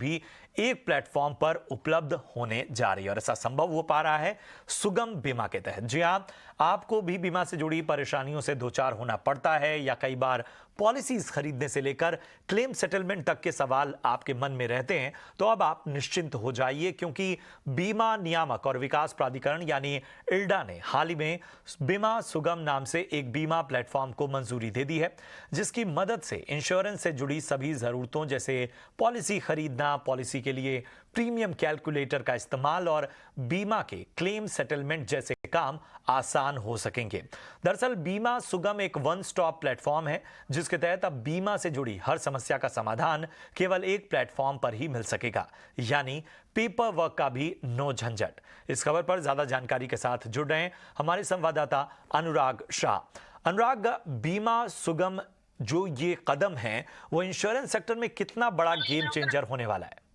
भी एक प्लेटफॉर्म पर उपलब्ध होने जा रही है और ऐसा संभव हो पा रहा है सुगम बीमा के तहत। जी हाँ, आपको भी बीमा से जुड़ी परेशानियों से दो चार होना पड़ता है या कई बार पॉलिसीज खरीदने से लेकर क्लेम सेटलमेंट तक के सवाल आपके मन में रहते हैं, तो अब आप निश्चिंत हो जाइए क्योंकि बीमा नियामक और विकास प्राधिकरण यानी इल्डा ने हाल ही में बीमा सुगम नाम से एक बीमा प्लेटफॉर्म को मंजूरी दे दी है, जिसकी मदद से इंश्योरेंस से जुड़ी सभी जरूरतों जैसे पॉलिसी खरीदना, पॉलिसी के लिए प्रीमियम कैलकुलेटर का इस्तेमाल और बीमा के क्लेम सेटलमेंट जैसे काम आसान हो सकेंगे। दरअसल बीमा सुगम एक वन स्टॉप प्लेटफॉर्म है जिसके तहत अब बीमा से जुड़ी हर समस्या का समाधान केवल एक प्लेटफॉर्म पर ही मिल सकेगा, यानी पेपर वर्क का भी नो झंझट। इस खबर पर ज्यादा जानकारी के साथ जुड़ रहे हैं हमारे संवाददाता अनुराग शाह। अनुराग, बीमा सुगम जो ये कदम है वो इंश्योरेंस सेक्टर में कितना बड़ा गेम चेंजर होने वाला है?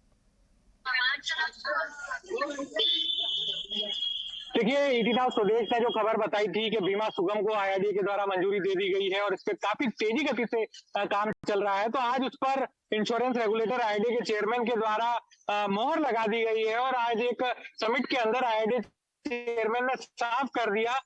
देखिए, ईटी नाउ स्वदेश ने जो खबर बताई थी कि बीमा सुगम को आईआरडीए के द्वारा मंजूरी दे दी गई है और इस पे काफी तेजी गति से काम चल रहा है, तो आज उस पर इंश्योरेंस रेगुलेटर आईआरडीए के चेयरमैन के द्वारा मोहर लगा दी गई है और आज एक समिट के अंदर आईआरडीए चेयरमैन ने साफ कर दिया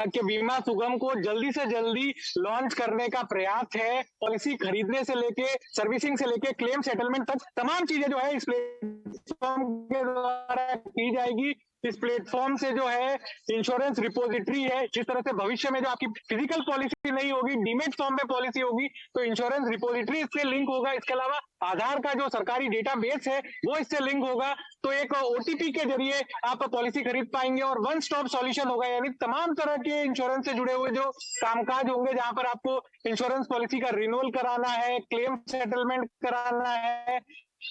कि बीमा सुगम को जल्दी से जल्दी लॉन्च करने का प्रयास है। पॉलिसी खरीदने से लेके सर्विसिंग से लेके क्लेम सेटलमेंट तक तमाम चीजें जो है इस प्लेटफॉर्म के द्वारा की जाएगी। इस प्लेटफॉर्म से जो है इंश्योरेंस रिपोजिटरी है, जिस तरह से भविष्य में जो आपकी फिजिकल पॉलिसी नहीं होगी, डीमेट फॉर्म में पॉलिसी होगी, तो इंश्योरेंस रिपोजिटरी इससे लिंक होगा। इसके अलावा आधार का जो सरकारी डेटाबेस है वो इससे लिंक होगा, तो एक ओटीपी के जरिए आप पॉलिसी खरीद पाएंगे और वन स्टॉप सॉल्यूशन होगा, यानी तमाम तरह के इंश्योरेंस से जुड़े हुए जो कामकाज होंगे, जहां पर आपको इंश्योरेंस पॉलिसी का रिन्यूअल कराना है, क्लेम सेटलमेंट कराना है,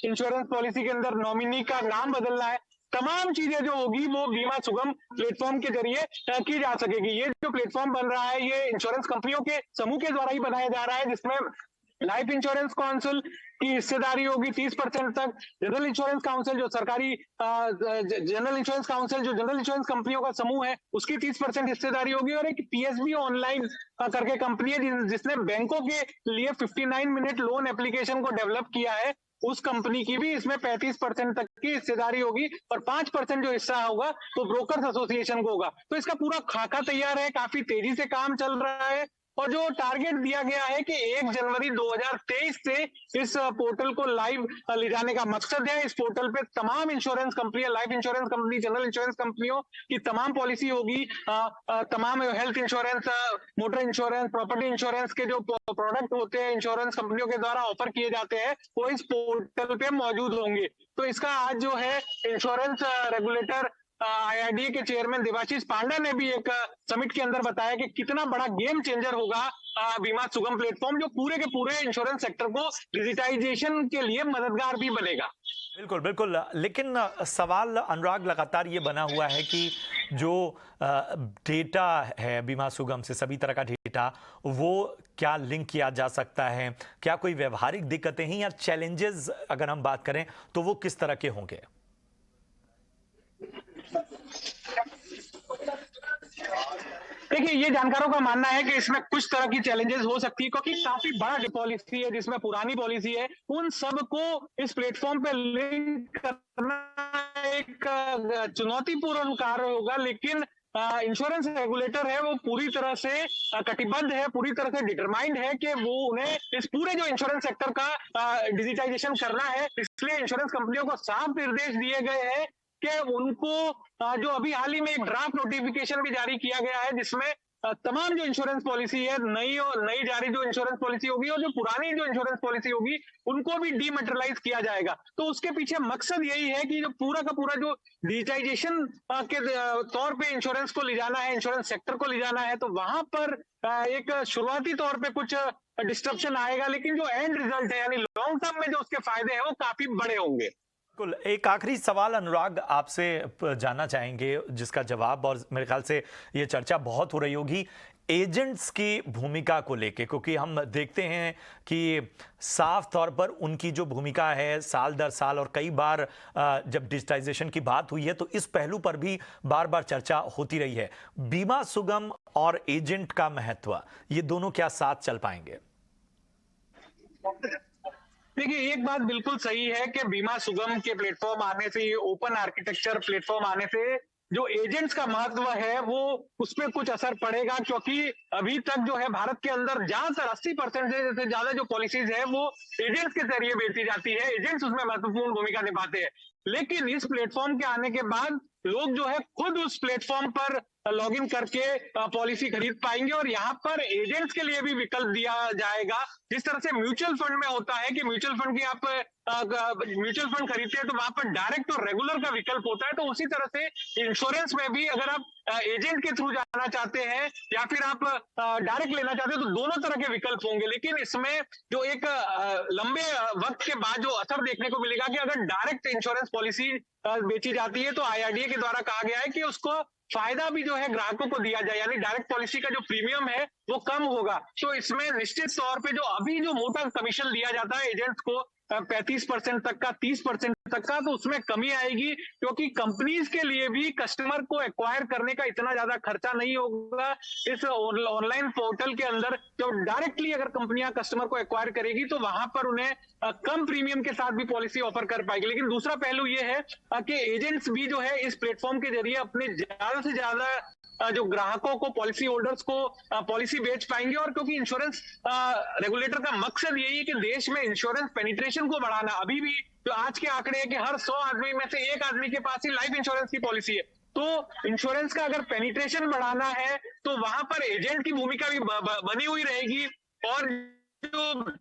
इंश्योरेंस पॉलिसी के अंदर नॉमिनी का नाम बदलना है, तमाम चीजें जो होगी वो बीमा सुगम प्लेटफॉर्म के जरिए की जा सकेगी। ये जो प्लेटफॉर्म बन रहा है ये इंश्योरेंस कंपनियों के समूह के द्वारा ही बनाया जा रहा है, जिसमें लाइफ इंश्योरेंस काउंसिल की हिस्सेदारी होगी 30% तक, जनरल इंश्योरेंस काउंसिल जो सरकारी जनरल इंश्योरेंस काउंसिल जो जनरल इंश्योरेंस कंपनियों का समूह है उसकी 30% हिस्सेदारी होगी, और एक पीएसबी ऑनलाइन करके कंपनी है जिसने बैंकों के लिए 59 मिनट लोन एप्लीकेशन को डेवलप किया है, उस कंपनी की भी इसमें 35% तक की हिस्सेदारी होगी और 5% जो हिस्सा होगा तो ब्रोकर्स एसोसिएशन को होगा। तो इसका पूरा खाका तैयार है, काफी तेजी से काम चल रहा है और जो टारगेट दिया गया है कि 1 जनवरी 2023 से इस पोर्टल को लाइव ले जाने का मकसद है। इस पोर्टल पे तमाम इंश्योरेंस कंपनियां, life insurance company, general insurance कंपनियों की तमाम पॉलिसी होगी, तमाम health insurance, motor insurance, property insurance के जो प्रोडक्ट होते हैं इंश्योरेंस कंपनियों के द्वारा ऑफर किए जाते हैं वो इस पोर्टल पे मौजूद होंगे। तो इसका आज जो है इंश्योरेंस रेगुलेटर आईआरडीए के चेयरमैन देवाशीष पांडा ने भी एक समिट के अंदर बताया कि कितना बड़ा गेम चेंजर होगा बीमा सुगम प्लेटफॉर्म, जो पूरे के पूरे इंश्योरेंस सेक्टर को डिजिटाइजेशन के लिए मददगार भी बनेगा। बिल्कुल बिल्कुल, लेकिन सवाल अनुराग लगातार ये बना हुआ है कि जो डेटा है बीमा सुगम से, सभी तरह का डेटा, वो क्या लिंक किया जा सकता है? क्या कोई व्यवहारिक दिक्कतें हैं या चैलेंजेस अगर हम बात करें तो वो किस तरह के होंगे? देखिए, ये जानकारों का मानना है कि इसमें कुछ तरह की चैलेंजेस हो सकती है क्योंकि काफी बड़ा पॉलिसी है जिसमें पुरानी पॉलिसी है, उन सबको इस प्लेटफॉर्म पे लिंक करना एक चुनौतीपूर्ण कार्य होगा, लेकिन इंश्योरेंस रेगुलेटर है वो पूरी तरह से कटिबद्ध है, पूरी तरह से डिटरमाइंड है कि वो उन्हें इस पूरे जो इंश्योरेंस सेक्टर का डिजिटाइजेशन करना है। इसलिए इंश्योरेंस कंपनियों को साफ निर्देश दिए गए हैं कि उनको जो अभी हाल ही में एक ड्राफ्ट नोटिफिकेशन भी जारी किया गया है जिसमें तमाम जो इंश्योरेंस पॉलिसी है, नई जारी जो इंश्योरेंस पॉलिसी होगी और जो पुरानी जो इंश्योरेंस पॉलिसी होगी उनको भी डीमटेरियलाइज किया जाएगा। तो उसके पीछे मकसद यही है कि जो पूरा का पूरा जो डिजिटाइजेशन के तौर पे इंश्योरेंस को ले जाना है, इंश्योरेंस सेक्टर को ले जाना है, तो वहां पर एक शुरुआती तौर पे कुछ डिस्ट्रप्शन आएगा, लेकिन जो एंड रिजल्ट है यानी लॉन्ग टर्म में जो उसके फायदे हैं वो काफी बड़े होंगे। बिल्कुल, एक आखिरी सवाल अनुराग आपसे जानना चाहेंगे जिसका जवाब, और मेरे ख्याल से ये चर्चा बहुत हो रही होगी एजेंट्स की भूमिका को लेके, क्योंकि हम देखते हैं कि साफ तौर पर उनकी जो भूमिका है साल दर साल, और कई बार जब डिजिटाइजेशन की बात हुई है तो इस पहलू पर भी बार बार चर्चा होती रही है। बीमा सुगम और एजेंट का महत्व, ये दोनों क्या साथ चल पाएंगे? देखिए, एक बात बिल्कुल सही है कि बीमा सुगम के प्लेटफॉर्म आने से, ये ओपन आर्किटेक्चर प्लेटफॉर्म आने से जो एजेंट्स का महत्व है वो उसपे कुछ असर पड़ेगा, क्योंकि अभी तक जो है भारत के अंदर ज्यादातर 80% से ज्यादा जो पॉलिसीज है वो एजेंट्स के जरिए बेची जाती है। एजेंट्स उसमें महत्वपूर्ण भूमिका निभाते हैं। लेकिन इस प्लेटफॉर्म के आने के बाद लोग जो है खुद उस प्लेटफॉर्म पर लॉग इन करके पॉलिसी खरीद पाएंगे, और यहाँ पर एजेंट्स के लिए भी विकल्प दिया जाएगा। जिस तरह से म्यूचुअल फंड में होता है कि म्यूचुअल फंड की आप म्यूचुअल फंड खरीदते हैं तो वहां पर डायरेक्ट और रेगुलर का विकल्प होता है, तो उसी तरह से इंश्योरेंस में भी अगर आप एजेंट के थ्रू जाना चाहते हैं या फिर आप डायरेक्ट लेना चाहते हैं तो दोनों तरह के विकल्प होंगे। लेकिन इसमें जो एक लंबे वक्त के बाद जो असर देखने को मिलेगा कि अगर डायरेक्ट इंश्योरेंस पॉलिसी बेची जाती है तो आईआरडीए के द्वारा कहा गया है कि उसको फायदा भी जो है ग्राहकों को दिया जाए, यानी डायरेक्ट पॉलिसी का जो प्रीमियम है वो कम होगा। तो इसमें निश्चित तौर पे जो अभी जो मोटा कमीशन दिया जाता है एजेंट्स को 35% तक का, 30% तक का, तो उसमें कमी आएगी, क्योंकि कंपनीज के लिए भी कस्टमर को एक्वायर करने का इतना ज्यादा खर्चा नहीं होगा। इस ऑनलाइन पोर्टल के अंदर जब डायरेक्टली अगर कंपनियां कस्टमर को एक्वायर करेगी तो वहां पर उन्हें कम प्रीमियम के साथ भी पॉलिसी ऑफर कर पाएगी। लेकिन दूसरा पहलू ये है कि एजेंट्स भी जो है इस प्लेटफॉर्म के जरिए अपने ज्यादा से ज्यादा जो ग्राहकों को, पॉलिसी होल्डर्स को पॉलिसी बेच पाएंगे। और क्योंकि इंश्योरेंस रेगुलेटर का मकसद यही है कि देश में इंश्योरेंस पेनिट्रेशन को बढ़ाना। अभी भी जो आज के आंकड़े हैं कि हर 100 आदमी में से एक आदमी के पास ही लाइफ इंश्योरेंस की पॉलिसी है। तो इंश्योरेंस का अगर पेनिट्रेशन बढ़ाना है तो वहां पर एजेंट की भूमिका भी बनी हुई रहेगी, और जो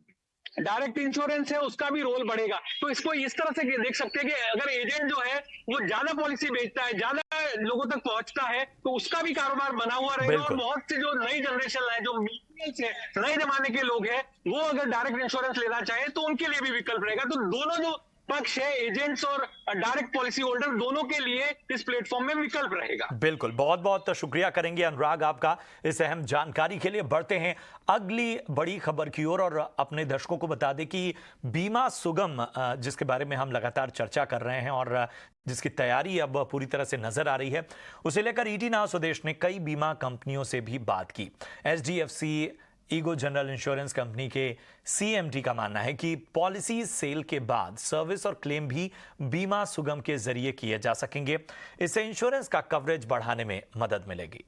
डायरेक्ट इंश्योरेंस है उसका भी रोल बढ़ेगा। तो इसको इस तरह से देख सकते हैं कि अगर एजेंट जो है वो ज्यादा पॉलिसी बेचता है, ज्यादा लोगों तक पहुंचता है, तो उसका भी कारोबार बना हुआ रहेगा। और बहुत से जो नई जनरेशन है, जो मिलेनियल्स है, नए जमाने के लोग हैं, वो अगर डायरेक्ट इंश्योरेंस लेना चाहे तो उनके लिए भी विकल्प रहेगा। तो दोनों जो पक्ष है, एजेंट्स और डायरेक्ट पॉलिसी होल्डर, दोनों के लिए इस प्लेटफॉर्म में विकल्प रहेगा। बिल्कुल, बहुत बहुत शुक्रिया करेंगे अनुराग आपका इस अहम जानकारी के लिए। बढ़ते हैं अगली बड़ी खबर की ओर और अपने दर्शकों को बता दें कि बीमा सुगम, जिसके बारे में हम लगातार चर्चा कर रहे हैं और जिसकी तैयारी अब पूरी तरह से नजर आ रही है, उसे लेकर ईटी नाउ स्वदेश ने कई बीमा कंपनियों से भी बात की। HDFC ego general insurance company के सीएमडी का मानना है कि पॉलिसी सेल के बाद सर्विस और क्लेम भी बीमा सुगम के जरिए किए जा सकेंगे। इससे इंश्योरेंस का कवरेज बढ़ाने में मदद मिलेगी।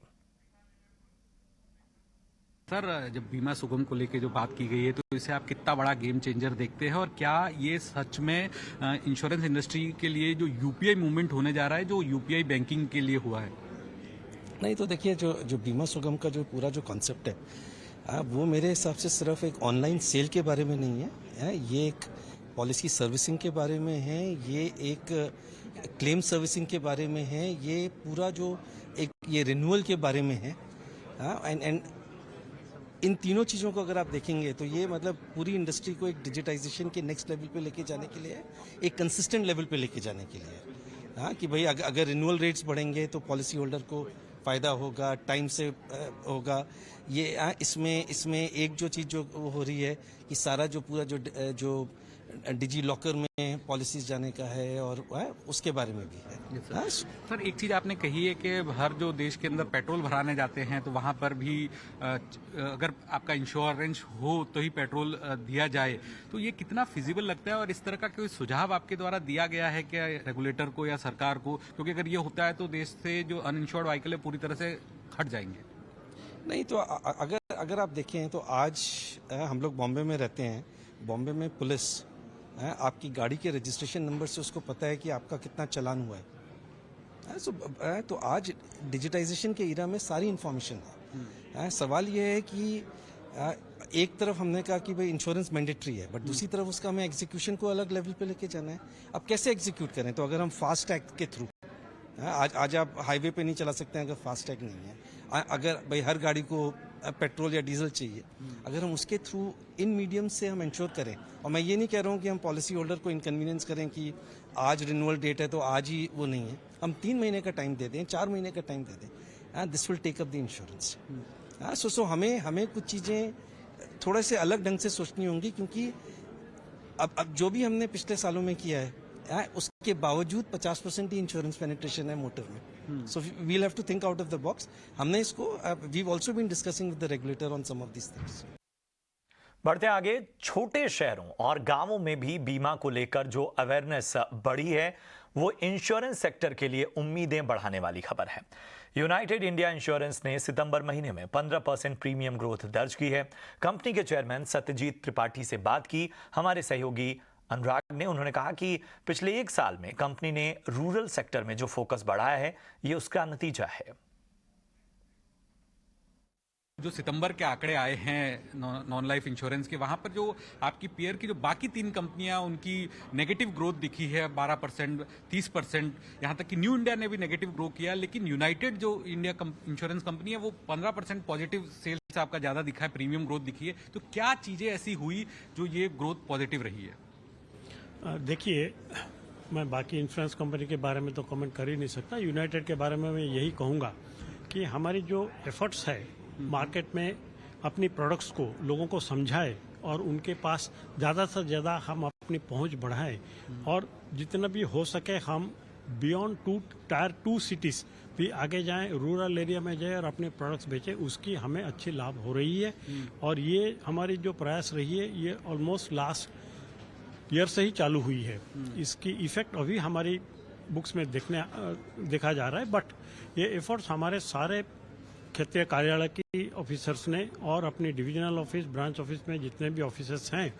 सर, जब बीमा सुगम को लेकर जो बात की गई है तो इसे आप कितना बड़ा गेम चेंजर देखते हैं, और क्या ये सच में इंश्योरेंस इंडस्ट्री के लिए जो यूपीआई मूवमेंट होने जा रहा है, जो यूपीआई बैंकिंग के लिए हुआ है? नहीं, तो देखिए, जो बीमा सुगम का जो पूरा जो कॉन्सेप्ट है वो मेरे हिसाब से सिर्फ एक ऑनलाइन सेल के बारे में नहीं है, ये एक पॉलिसी सर्विसिंग के बारे में है, ये एक क्लेम सर्विसिंग के बारे में है, ये पूरा जो एक ये रिन्यूअल के बारे में है। एंड इन तीनों चीज़ों को अगर आप देखेंगे तो ये मतलब पूरी इंडस्ट्री को एक डिजिटाइजेशन के नेक्स्ट लेवल पे लेके जाने के लिए, एक कंसिस्टेंट लेवल पे लेके जाने के लिए, कि भाई अगर रिन्यूअल रेट्स बढ़ेंगे तो पॉलिसी होल्डर को फ़ायदा होगा, टाइम से होगा। ये इसमें एक जो चीज़ जो हो रही है कि सारा जो पूरा जो डिजी लॉकर में पॉलिसीज जाने का है, और उसके बारे में भी है। सर, एक चीज़ आपने कही है कि हर जो देश के अंदर पेट्रोल भराने जाते हैं तो वहाँ पर भी अगर आपका इंश्योरेंस हो तो ही पेट्रोल दिया जाए, तो ये कितना फिजिबल लगता है? और इस तरह का कोई सुझाव आपके द्वारा दिया गया है क्या रेगुलेटर को या सरकार को? क्योंकि अगर ये होता है तो देश से जो अनइंश्योर्ड व्हीकल है पूरी तरह से हट जाएंगे। नहीं, तो अगर आप देखें तो आज हम लोग बॉम्बे में रहते हैं। बॉम्बे में पुलिस आपकी गाड़ी के रजिस्ट्रेशन नंबर से उसको पता है कि आपका कितना चालान हुआ है। तो आज डिजिटाइजेशन के एरा में सारी इन्फॉर्मेशन है। सवाल ये है कि एक तरफ हमने कहा कि भाई इंश्योरेंस मैंडेटरी है, बट दूसरी तरफ उसका हमें एग्जीक्यूशन को अलग लेवल पे लेके जाना है। अब कैसे एग्जीक्यूट करें? तो अगर हम फास्ट टैग के थ्रू, आज आप हाईवे पे नहीं चला सकते हैं अगर फास्ट टैग नहीं है। अगर भाई हर गाड़ी को पेट्रोल या डीजल चाहिए, अगर हम उसके थ्रू इन मीडियम से हम इंश्योर करें, और मैं ये नहीं कह रहा हूँ कि हम पॉलिसी होल्डर को इनकन्वीनियंस करें कि आज रिन्यूअल डेट है तो आज ही, वो नहीं है। हम 3 महीने का टाइम दे दें, 4 महीने का टाइम दे दें, this will take up the insurance. So हमें कुछ चीज़ें थोड़े से अलग ढंग से सोचनी होंगी, क्योंकि अब जो भी हमने पिछले सालों में किया है उसके बावजूद 50% ही इंश्योरेंस पेनिट्रेशन है मोटर में। So we'll have to think out of the box. हमने इसको we have also been discussing with the regulator on some of this things. बढ़ते आगे, छोटे शहरों और गांवों में भी बीमा को लेकर जो अवेयरनेस बढ़ी है वो इंश्योरेंस सेक्टर के लिए उम्मीदें बढ़ाने वाली खबर है। यूनाइटेड इंडिया इंश्योरेंस ने सितंबर महीने में 15% प्रीमियम ग्रोथ दर्ज की है। कंपनी के चेयरमैन सत्यजीत त्रिपाठी से बात की हमारे सहयोगी अनुराग ने। उन्होंने कहा कि पिछले 1 साल में कंपनी ने रूरल सेक्टर में जो फोकस बढ़ाया है ये उसका नतीजा है। जो सितंबर के आंकड़े आए हैं नॉन लाइफ इंश्योरेंस के, वहां पर जो आपकी पेयर की जो बाकी 3 कंपनियां उनकी नेगेटिव ग्रोथ दिखी है 12%, 30%, यहां तक कि न्यू इंडिया ने भी नेगेटिव ग्रो किया, लेकिन यूनाइटेड जो इंडिया इंश्योरेंस कंपनी है वो 15% पॉजिटिव सेल्स आपका ज्यादा दिखा है, प्रीमियम ग्रोथ दिखी है। तो क्या चीजें ऐसी हुई जो ये ग्रोथ पॉजिटिव रही है? देखिए, मैं बाकी इंश्योरेंस कंपनी के बारे में तो कमेंट कर ही नहीं सकता। यूनाइटेड के बारे में मैं यही कहूँगा कि हमारी जो एफर्ट्स है मार्केट में अपनी प्रोडक्ट्स को लोगों को समझाए और उनके पास ज़्यादा से ज़्यादा हम अपनी पहुंच बढ़ाएं और जितना भी हो सके हम बियॉन्ड टायर 2 सिटीज़ भी आगे जाएं, रूरल एरिया में जाएं और अपने प्रोडक्ट्स बेचें, उसकी हमें अच्छी लाभ हो रही है। और ये हमारी जो प्रयास रही है ये ऑलमोस्ट लास्ट ईयर से ही चालू हुई है। इसकी इफेक्ट अभी हमारी बुक्स में देखा जा रहा है, बट ये एफर्ट्स हमारे सारे क्षेत्रीय कार्यालय की ऑफिसर्स ने और अपनी डिविजनल ऑफिस, ब्रांच ऑफिस में जितने भी ऑफिसर्स हैं,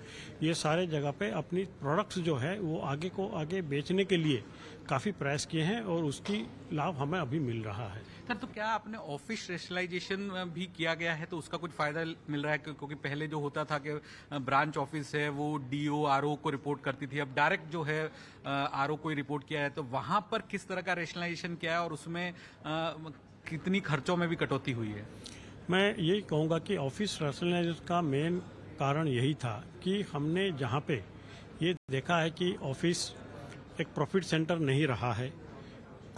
ये सारे जगह पे अपनी प्रोडक्ट्स जो है वो आगे बेचने के लिए काफ़ी प्रयास किए हैं और उसकी लाभ हमें अभी मिल रहा है। सर, तो क्या आपने ऑफिस रेशनलाइजेशन भी किया गया है तो उसका कुछ फायदा मिल रहा है? क्योंकि पहले जो होता था कि ब्रांच ऑफिस है वो डीओ आरओ को रिपोर्ट करती थी, अब डायरेक्ट जो है आरओ को ही रिपोर्ट किया है, तो वहां पर किस तरह का रेशनलाइजेशन किया है और उसमें कितनी खर्चों में भी कटौती हुई है? मैं यही कहूँगा कि ऑफिस रैशनलाइजेशन का मेन कारण यही था कि हमने जहाँ पे ये देखा है कि ऑफिस एक प्रॉफिट सेंटर नहीं रहा है,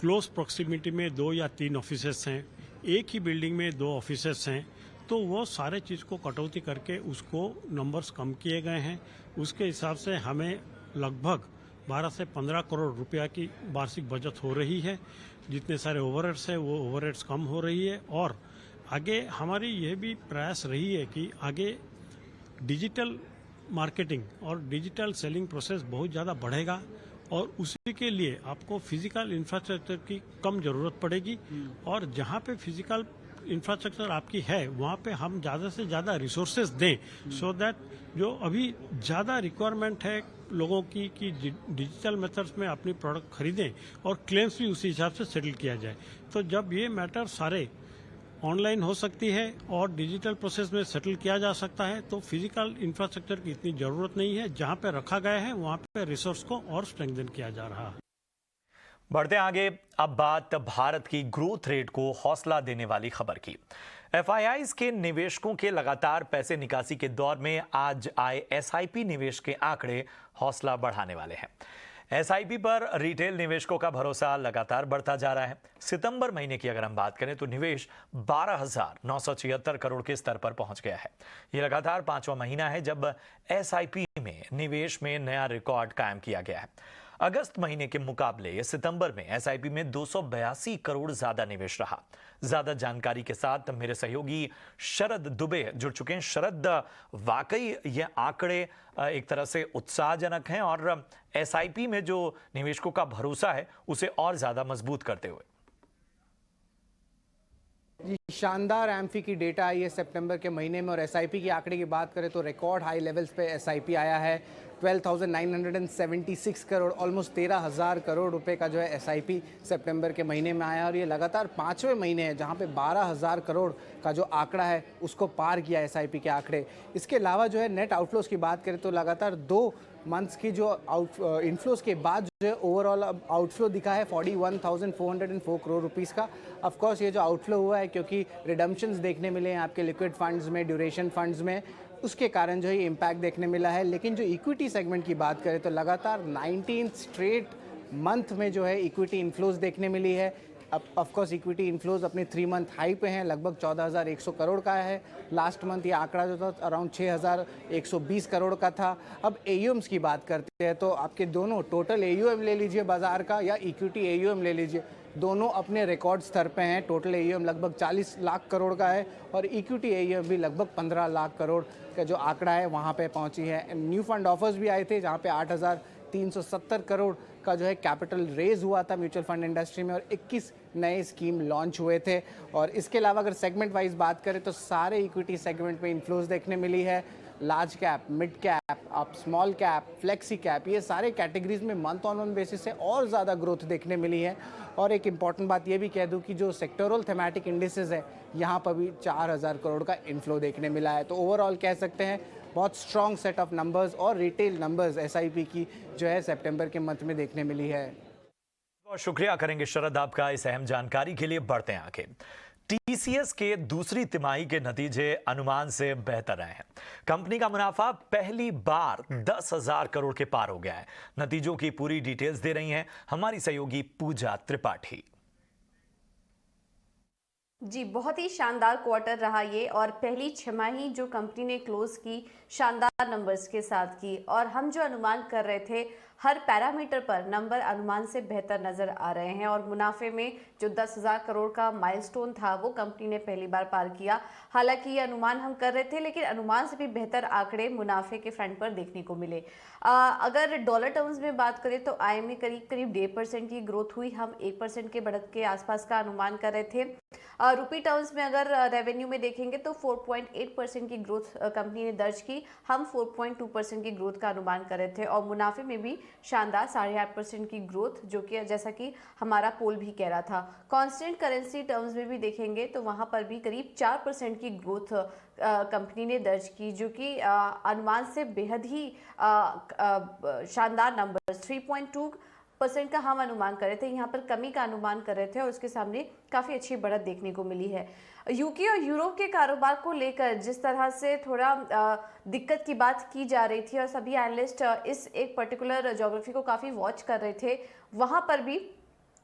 क्लोज प्रॉक्सिमिटी में 2 या 3 ऑफिसेस हैं, एक ही बिल्डिंग में 2 ऑफिसेस हैं, तो वो सारे चीज़ को कटौती करके उसको नंबर्स कम किए गए हैं। उसके हिसाब से हमें लगभग 12 से 15 करोड़ रुपया की वार्षिक बचत हो रही है। जितने सारे ओवरहेड्स हैं वो ओवरहेड्स कम हो रही है और आगे हमारी यह भी प्रयास रही है कि आगे डिजिटल मार्केटिंग और डिजिटल सेलिंग प्रोसेस बहुत ज़्यादा बढ़ेगा और उसी के लिए आपको फिजिकल इंफ्रास्ट्रक्चर की कम ज़रूरत पड़ेगी और जहाँ पे फिजिकल इंफ्रास्ट्रक्चर आपकी है वहाँ पे हम ज़्यादा से ज़्यादा रिसोर्सेज दें, सो दैट जो अभी ज़्यादा रिक्वायरमेंट है लोगों की कि डिजिटल मेथड्स में अपनी प्रोडक्ट खरीदें और क्लेम्स भी उसी हिसाब से सेटल किया जाए। तो जब ये मैटर सारे ऑनलाइन हो सकती है और डिजिटल प्रोसेस में सेटल किया जा सकता है तो फिजिकल इंफ्रास्ट्रक्चर की इतनी ज़रूरत नहीं है। जहाँ पे रखा गया है वहाँ पे रिसोर्स को और स्ट्रेंथन किया जा रहा है। बढ़ते आगे, अब बात भारत की ग्रोथ रेट को हौसला देने वाली खबर की। एफआईआईज के निवेशकों के लगातार पैसे निकासी के दौर में आज आए एसआईपी निवेश के आंकड़े हौसला बढ़ाने वाले हैं। एसआईपी पर रिटेल निवेशकों का भरोसा लगातार बढ़ता जा रहा है। सितंबर महीने की अगर हम बात करें तो निवेश 12,976 करोड़ के स्तर पर पहुंच गया है। यह लगातार 5वां महीना है जब एसआईपी में निवेश में नया रिकॉर्ड कायम किया गया है। अगस्त महीने के मुकाबले सितंबर में एसआईपी में 282 करोड़ ज्यादा निवेश रहा। ज्यादा जानकारी के साथ मेरे सहयोगी शरद दुबे जुड़ चुके हैं। शरद, वाकई ये आंकड़े एक तरह से उत्साहजनक हैं और एसआईपी में जो निवेशकों का भरोसा है उसे और ज्यादा मजबूत करते हुए। शानदार एम्फी की डेटा आई है सितंबर के महीने में और एसआईपी की आंकड़े की बात करें तो रिकॉर्ड हाई लेवल्स पे एसआईपी आया है। 12,976 करोड़, ऑलमोस्ट 13,000 करोड़ रुपए का जो है एसआईपी सितंबर के महीने में आया और ये लगातार 5वें महीने है जहां पे 12,000 करोड़ का जो आंकड़ा है उसको पार किया एसआईपी के आंकड़े। इसके अलावा जो है नेट आउटफ्लोज की बात करें तो लगातार 2 मंथ्स की जो इनफ्लोज के बाद जो है ओवरऑल आउटफ्लो दिखा है 41,404 करोड़ रुपीस का। ऑफ कोर्स ये जो आउटफ्लो हुआ है क्योंकि रिडम्पशंस देखने मिले हैं आपके लिक्विड फंड्स में, ड्यूरेशन फंड्स में, उसके कारण जो है इम्पैक्ट देखने मिला है। लेकिन जो इक्विटी सेगमेंट की बात करें तो लगातार 19 स्ट्रेट मंथ में जो है इक्विटी इन्फ्लोज देखने मिली है। अब ऑफ कोर्स इक्विटी इन्फ्लोज अपने 3 मंथ हाई पे हैं, लगभग 14,100 करोड़ का है। लास्ट मंथ ये आंकड़ा जो था अराउंड 6,120 करोड़ का था। अब एयूएम्स की बात करते हैं तो आपके दोनों टोटल एयूएम ले लीजिए बाजार का या इक्विटी एयूएम ले लीजिए, दोनों अपने रिकॉर्ड स्तर पे हैं। टोटल AUM लगभग 40 लाख करोड़ का है और इक्विटी AUM भी लगभग 15 लाख करोड़ का जो आंकड़ा है वहाँ पे पहुँची है। न्यू फंड ऑफर्स भी आए थे जहाँ पे 8,370 करोड़ का जो है कैपिटल रेज हुआ था म्यूचुअल फंड इंडस्ट्री में और 21 नए स्कीम लॉन्च हुए थे। और इसके अलावा अगर सेगमेंट वाइज बात करें तो सारे इक्विटी सेगमेंट में इन्फ्लोज देखने मिली है। लार्ज कैप, मिड कैप, अब स्मॉल कैप, फ्लेक्सी कैप, ये सारे कैटेगरीज में मंथ ऑन मंथ बेसिस से और ज़्यादा ग्रोथ देखने मिली है। और एक इम्पॉर्टेंट बात ये भी कह दूं कि जो सेक्टोरल थेमैटिक इंडिसेस है यहाँ पर भी 4,000 करोड़ का इन्फ्लो देखने मिला है। तो ओवरऑल कह सकते हैं बहुत स्ट्रॉन्ग सेट ऑफ नंबर्स और रिटेल नंबर्स SIP की जो है सितंबर के मंथ में देखने मिली है। बहुत शुक्रिया करेंगे शरद आपका इस अहम जानकारी के लिए। बढ़ते हैं आगे। TCS के दूसरी तिमाही के नतीजे अनुमान से बेहतर रहे हैं। कंपनी का मुनाफा पहली बार 10,000 करोड़ के पार हो गया है। नतीजों की पूरी डिटेल्स दे रही हैं हमारी सहयोगी पूजा त्रिपाठी। जी, बहुत ही शानदार क्वार्टर रहा ये और पहली छमाही जो कंपनी ने क्लोज की शानदार नंबर्स के साथ की और हम जो अनुमान कर रहे थे हर पैरामीटर पर नंबर अनुमान से बेहतर नजर आ रहे हैं और मुनाफे में जो 10,000 करोड़ का माइलस्टोन था वो कंपनी ने पहली बार पार किया। हालांकि ये अनुमान हम कर रहे थे लेकिन अनुमान से भी बेहतर आंकड़े मुनाफे के फ्रंट पर देखने को मिले। अगर डॉलर टर्म्स में बात करें तो आई में करीब 1.5% की ग्रोथ हुई। हम 1% के बढ़त के आसपास का अनुमान कर रहे थे। रुपी टर्म्स में अगर रेवेन्यू में देखेंगे तो 4.8% की ग्रोथ कंपनी ने दर्ज की। हम 4.2% की ग्रोथ का अनुमान कर रहे थे और मुनाफे में भी शानदार 8.5% की ग्रोथ जो कि जैसा कि हमारा पोल भी कह रहा था। कांस्टेंट करेंसी टर्म्स में भी देखेंगे तो वहां पर भी करीब 4% की ग्रोथ कंपनी ने दर्ज की जो कि अनुमान से बेहद ही शानदार नंबर 3.2% का हम अनुमान कर रहे थे। यहाँ पर कमी का अनुमान कर रहे थे और उसके सामने काफ़ी अच्छी बढ़त देखने को मिली है। यूके और यूरोप के कारोबार को लेकर जिस तरह से थोड़ा दिक्कत की बात की जा रही थी और सभी एनालिस्ट इस एक पर्टिकुलर ज्योग्राफी को काफ़ी वॉच कर रहे थे, वहाँ पर भी